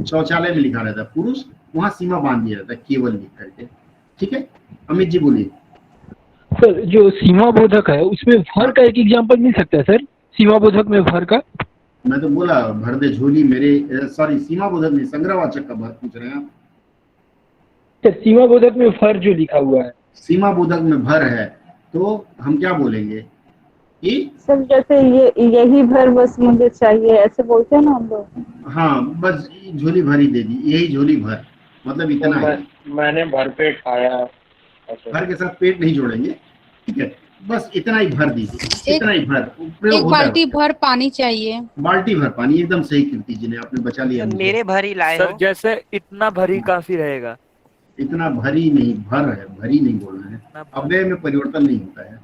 शौचालय में लिखा रहता है पुरुष, वहां सीमा बांध दिया जाता है केवल लिख करके। ठीक है, अमित जी बोलिए। सर जो सीमा बोधक है उसमें भर का एक एग्जांपल मिल सकता है सर? सीमा बोधक में भर का? मैं तो बोला भर दे झोली मेरे, सॉरी सीमा बोधक नहीं, संग्रहवाचक का भर पूछ रहे हैं आप। सर सीमा बोधक में भर जो लिखा हुआ है, सीमा बोधक में भर है तो हम क्या बोलेंगे कि सर जैसे यही भर बस मुझे चाहिए ऐसे बोलते हैं ना हम लोग। हाँ बस झोली भरी दे दी, यही झोली भर मतलब इतना है। मैंने भरपेट खाया। भर के साथ पेट नहीं जोड़ेंगे, ठीक है, बस इतना ही भर दीजिए, इतना ही भर। एक बाल्टी भर पानी चाहिए। बाल्टी भर पानी, एकदम सही कीर्ति जी ने आपने बचा लिया। मेरे भर ही लाए हो। जैसे इतना भरी काफी रहेगा। इतना भरी नहीं, भर है, भरी नहीं बोलना है। अव्यय में परिवर्तन नहीं होता है।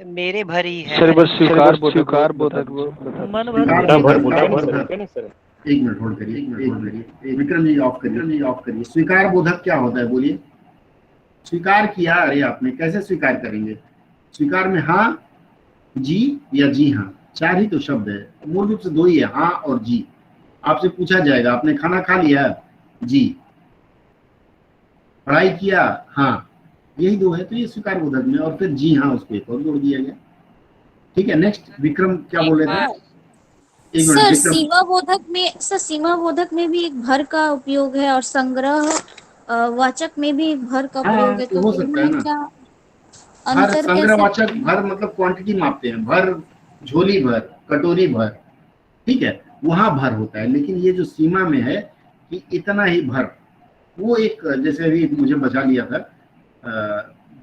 मेरे भरी है सर बस स्वीकार बोधक मन सर। एक मिनट होल्ड करिए, एक मिनट होल्ड करिए। विक्रम जी ऑफ करिए, विक्रम जी ऑफ करिए। स्वीकार बोधक क्या होता है बोलिए? स्वीकार किया, अरे आपने कैसे स्वीकार करेंगे? स्वीकार में हाँ, जी या जी हाँ, 4 ही तो शब्द है, मूल रूप से 2 ही है, हाँ और जी। आपसे पूछा जाएगा आपने खाना खा लिया, जी। पढ़ाई किया, हाँ, यही 2 है, तो ये स्वीकार बोधक में। और फिर जी हाँ उसको एक और जोड़ दिया गया। ठीक है, नेक्स्ट। विक्रम क्या बोल रहे थे? सर सीमा बोधक में भी एक भर का उपयोग है और संग्रह वाचक में भी भर का उपयोग है। तो हो सकता है ना। भर संग्रहवाचक, भर मतलब क्वांटिटी मापते हैं, भर झोली भर, कटोरी भर, ठीक है, वहां भर होता है। लेकिन ये जो सीमा में है कि इतना ही भर, वो एक जैसे अभी मुझे बचा लिया था,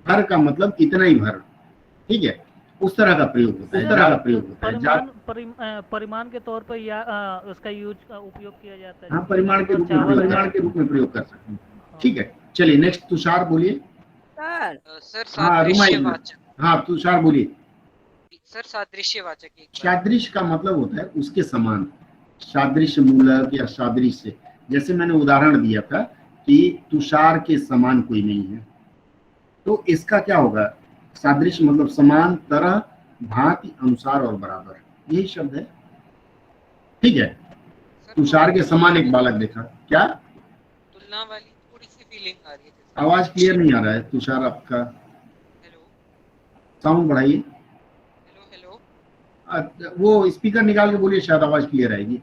भर का मतलब इतना ही भर, ठीक है, उस तरह का प्रयोग होता है, इस तरह का प्रयोग होता है। परिमाण के तौर पर या उसका उपयोग किया जाता है। हाँ, परिमाण के रूप में प्रयोग कर सकते हैं। ठीक है, चलिए नेक्स्ट। तुषार बोलिए। सर सादृश्यवाचक। हाँ तुषार बोलिए। सर सादृश्यवाचक। सादृश्य का मतलब होता है उसके समान, सादृश्य मूलक या सादृश्य। जैसे मैंने उदाहरण दिया था कि तुषार के समान कोई नहीं है, तो इसका क्या होगा? सादृश्य मतलब समान, तरह, भांति, अनुसार और बराबर, यही शब्द है। ठीक है, तुषार के समान एक बालक देखा, क्या तुलना वाली थोड़ी सी फीलिंग आ रही है। आवाज क्लियर नहीं आ रहा है तुषार आपका, साउंड बढ़ाइए। वो स्पीकर निकाल के बोलिए, शायद आवाज क्लियर आएगी।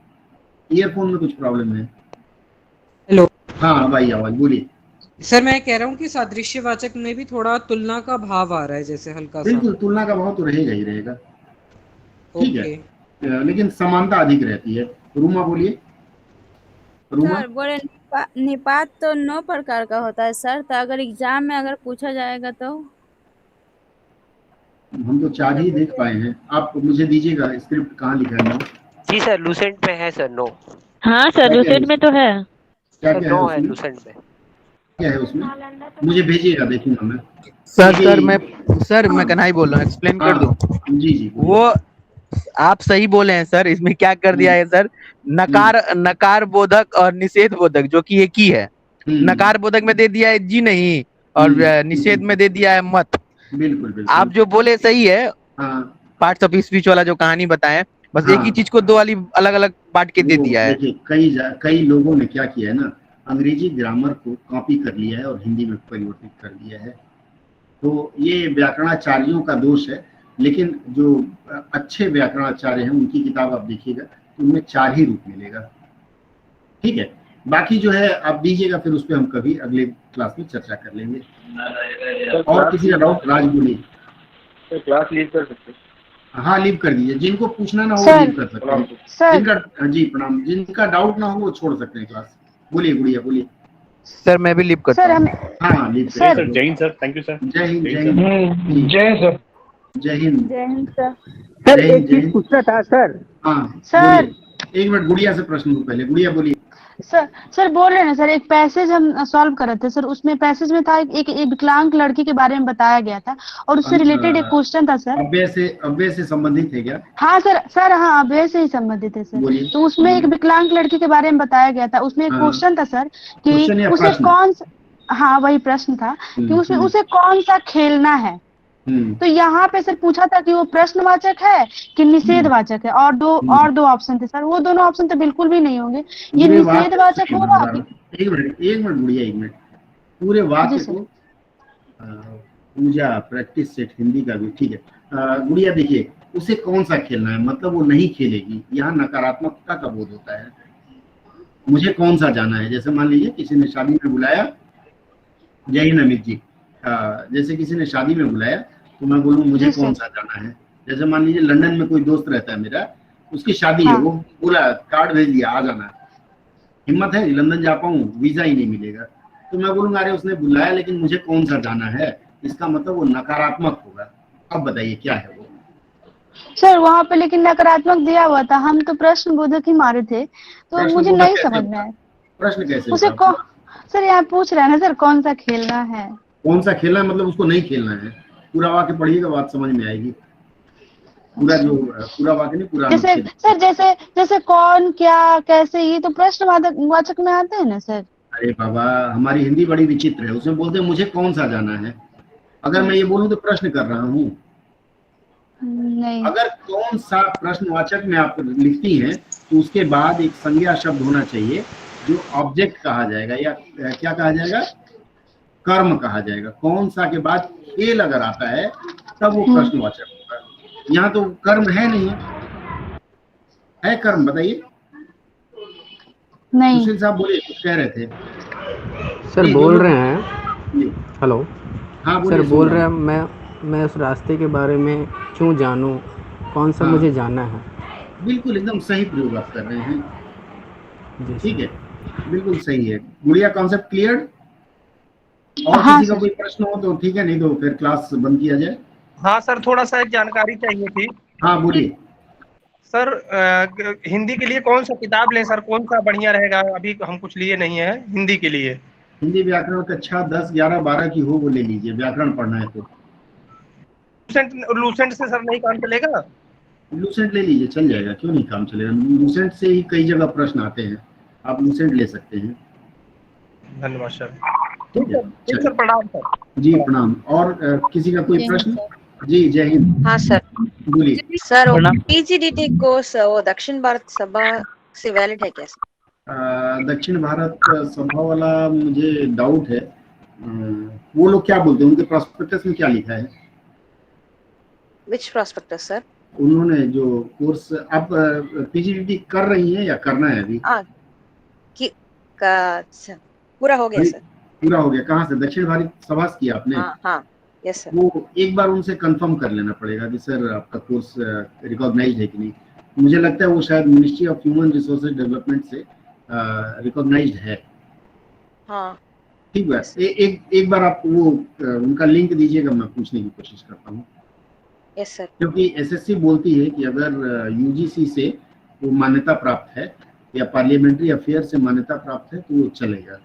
ईयरफोन में कुछ प्रॉब्लम है। हेलो। हाँ भाई आवाज बोलिए। सर मैं कह रहा हूँ कि सादृश्यवाचक में भी थोड़ा तुलना का भाव आ रहा है, जैसे हल्का सा। बिल्कुल, तुलना का भाव तो रहेगा ही रहेगा, ठीक है, लेकिन समानता अधिक रहती है। रूमा बोलिए। रूमा। सर बोले निपात तो 9 प्रकार का होता है सर, तो अगर एग्जाम में अगर पूछा जाएगा तो? हम तो 4 ही देख पाए हैं, आप मुझे दीजिएगा स्क्रिप्ट कहाँ लिखा है? जी सर, लूसेंट में है सर 9। हाँ सर, लूसेंट में तो है। क्या क्या है लूसेंट में? क्या है उसमें? मुझे भेजिएगा, देखूंगा मैं। सर मैं कन्हई बोल रहा हूँ, एक्सप्लेन कर दूं। जी जी। वो आप सही बोले हैं सर, इसमें क्या कर दिया है सर, नकार बोधक और निषेध बोधक जो कि एक ही है। नकार बोधक में दे दिया है जी नहीं, और निषेध में दे दिया है मत। बिल्कुल। आप जो बोले सही है, पार्ट्स ऑफ स्पीच वाला जो कहानी बताएं, बस एक ही चीज को 2 वाली अलग अलग बांट के दे दिया है। देखिए कई लोगों ने क्या किया है ना, अंग्रेजी ग्रामर को कॉपी कर लिया है और हिंदी में परिवर्तित कर दिया है। तो ये व्याकरणाचार्यों का दोष है, लेकिन जो अच्छे व्याकरणाचार्य हैं उनकी किताब आप देखिएगा उनमें 4 ही रूप मिलेगा। ठीक है, बाकी जो है आप दीजिएगा, फिर उस पर हम कभी अगले क्लास में चर्चा कर लेंगे। और किसी का डाउट? राज बोलिए। क्लास लीव कर सकते? हाँ, लीव कर दीजिए, जिनको पूछना ना हो लीव कर सकते हैं। जिनका जी प्रणाम, जिनका डाउट ना हो वो छोड़ सकते हैं क्लास। बोलिए गुड़िया, बोलिए। सर मैं भी लीव करता हूँ। हाँ लीव सर। जय Hind sir, thank you sir. जय हिंद। जय जय हिंद सर। जय हिंद। जय हिंद सर। सर एक चीज पूछना था सर। हाँ सर। एक मिनट, गुड़िया से प्रश्न हो पहले। गुड़िया बोलिए। सर बोल रहे हैं ना सर, एक पैसेज हम सॉल्व कर रहे थे सर, उसमें पैसेज में था एक विकलांग लड़की के बारे में बताया गया था और उससे रिलेटेड एक क्वेश्चन था सर। अव्यय से संबंधित है क्या? हाँ सर हाँ, अव्यय से ही संबंधित है सर। तो उसमें एक विकलांग लड़की के बारे में बताया गया था, उसमें एक क्वेश्चन था सर कि उसे कौन, हाँ वही प्रश्न था कि उसमें उसे कौन सा खेलना है। तो यहाँ पे सर पूछा था कि वो प्रश्नवाचक है कि निषेधवाचक है, और दो ऑप्शन थे सर, वो दोनों ऑप्शन तो बिल्कुल भी नहीं होंगे। ये निषेधवाचक होगा कि? एक मिनट गुड़िया, एक मिनट। पूरे वाक्य को पूजा प्रैक्टिस सेट हिंदी का भी ठीक है। गुड़िया देखिए, उसे कौन सा खेलना है, मतलब वो नहीं खेलेगी। यहाँ नकारात्मकता का बोध होता है। मुझे कौन सा जाना है, जैसे मान लीजिए किसी ने शादी में बुलाया, जय हिंद अमित जी, जैसे किसी ने शादी में बुलाया तो मैं बोलूँ मुझे कौन सा जाना है। जैसे मान लीजिए लंदन में कोई दोस्त रहता है मेरा, उसकी शादी है, वो बोला कार्ड भेज दिया, आ जाना। हिम्मत है लंदन जा पाऊँ, वीजा ही नहीं मिलेगा, तो मैं बोलूंगा अरे उसने बुलाया लेकिन मुझे कौन सा जाना है, इसका मतलब वो नकारात्मक होगा। अब बताइए क्या है वो? सर वहाँ पे लेकिन नकारात्मक दिया हुआ था, हम तो प्रश्न बोधक ही मारे थे, तो मुझे नहीं समझ में आया। प्रश्न कैसे? उसे कौन, सर यहाँ पूछ रहे हैं ना सर कौन सा खेलना है। कौन सा खेलना है मतलब उसको नहीं खेलना है। पूरा वाक्य पढ़िएगा, बात समझ में आएगी। पूरा वाक्य नहीं, पूरा जैसे सर जैसे कौन, क्या, कैसे, ये तो प्रश्नवाचक में आते हैं ना सर। अरे बाबा, हमारी हिंदी बड़ी विचित्र है। उसमें बोलते हैं मुझे कौन सा जाना है। अगर मैं ये बोलूं तो प्रश्न कर रहा हूँ। नहीं, अगर कौन सा प्रश्नवाचक में आप लिखती हैं तो उसके बाद एक संज्ञा शब्द होना चाहिए जो ऑब्जेक्ट कहा जाएगा, या क्या कहा जाएगा, कर्म कहा जाएगा। कौन सा के बाद खेल अगर आता है तब वो प्रश्नवाचक होगा। यहाँ तो कर्म है नहीं है कर्म? बताइए। नहीं। सुशील साहब बोलिए, कुछ कह रहे थे। सर बोल रहे हैं, हेलो। हाँ सर बोल रहे हैं मैं उस रास्ते के बारे में क्यों जानूं, कौन सा मुझे जाना है। बिल्कुल एकदम सही प्रयोग आप कर रहे हैं। ठीक है, बिल्कुल सही है। गुड़िया, कॉन्सेप्ट क्लियर? और किसी का कोई प्रश्न हो तो ठीक है, नहीं तो फिर क्लास बंद किया जाए। हाँ सर, थोड़ा सा एक जानकारी चाहिए थी। हाँ बोलिए सर। हिंदी के लिए कौन सा किताब लें सर, कौन सा बढ़िया रहेगा? अभी हम कुछ लिए नहीं है हिंदी के लिए। हिंदी व्याकरण कक्षा 10, 11, 12 की हो वो ले लीजिए, व्याकरण पढ़ना है तो। लूसेंट से सर नहीं काम चलेगा? लूसेंट ले लीजिए, चल जाएगा, क्यों नहीं काम चलेगा। लूसेंट से ही कई जगह प्रश्न आते हैं, आप लूसेंट ले सकते हैं। धन्यवाद सर। ठीक है, प्रणाम सर। जी प्रणाम। और किसी का कोई प्रश्न? जी जय हिंद। हाँ सर बोलिए सर। पीजीडीटी कोर्स वो दक्षिण भारत सभा से वैलिड है क्या सर? दक्षिण भारत सभा वाला मुझे डाउट है। वो लोग क्या बोलते हैं, उनके प्रॉस्पेक्टस में क्या लिखा है? विच प्रॉस्पेक्टस सर? उन्होंने जो कोर्स, आप पीजीडीटी कर रही हैं या करना है अभी? पूरा हो गया सर। पूरा हो गया। कहाँ से? दक्षिण भारत सभा से किया आपने? हाँ यस सर। वो एक बार उनसे कंफर्म कर लेना पड़ेगा कि सर आपका कोर्स रिकॉग्नाइज्ड है कि नहीं। मुझे लगता है वो शायद ministry of human resources development से रिकॉग्नाइज्ड है। हाँ ठीक है। एक बार आप वो उनका लिंक दीजिएगा, मैं पूछने की कोशिश करता हूँ। Yes sir. क्योंकि एसएससी बोलती है कि अगर यूजीसी से वो मान्यता प्राप्त है या पार्लियामेंट्री अफेयर से मान्यता प्राप्त है तो वो चलेगा।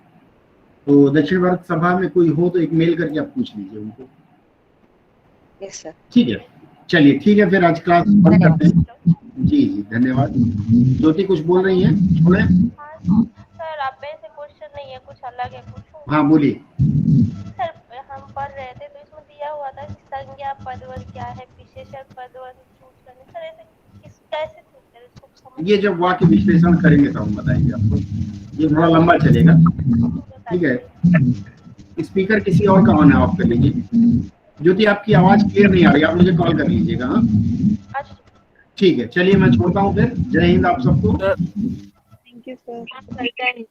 तो दक्षिण भारत सभा में कोई हो तो एक मेल करके आप पूछ लीजिए उनको। Yes sir. ठीक है, चलिए ठीक है, फिर आज क्लास बंद करते हैं। जी धन्यवाद। ज्योति कुछ बोल रही हैं? छोड़े सर, आप में से क्वेश्चन नहीं है, कुछ अलग है, पूछूं? हाँ बोलिए। सर हम पढ़ रहे थे तो इसमें दिया हुआ था कि संज्ञा पदवन क्या है, विशेषण पदवन चूज करने। सर ऐसे कैसे चूज करें इसको समझ? ये जब वाक्य विश्लेषण करेंगे तो हम बताएंगे आपको, ये थोड़ा लंबा चलेगा। ठीक है, स्पीकर किसी और का ऑन है, ऑफ कर लीजिए। ज्योति आपकी आवाज क्लियर नहीं आ रही, आप मुझे कॉल कर लीजिएगा। हाँ ठीक है, चलिए मैं छोड़ता हूँ फिर। जय हिंद आप सबको। Thank you sir.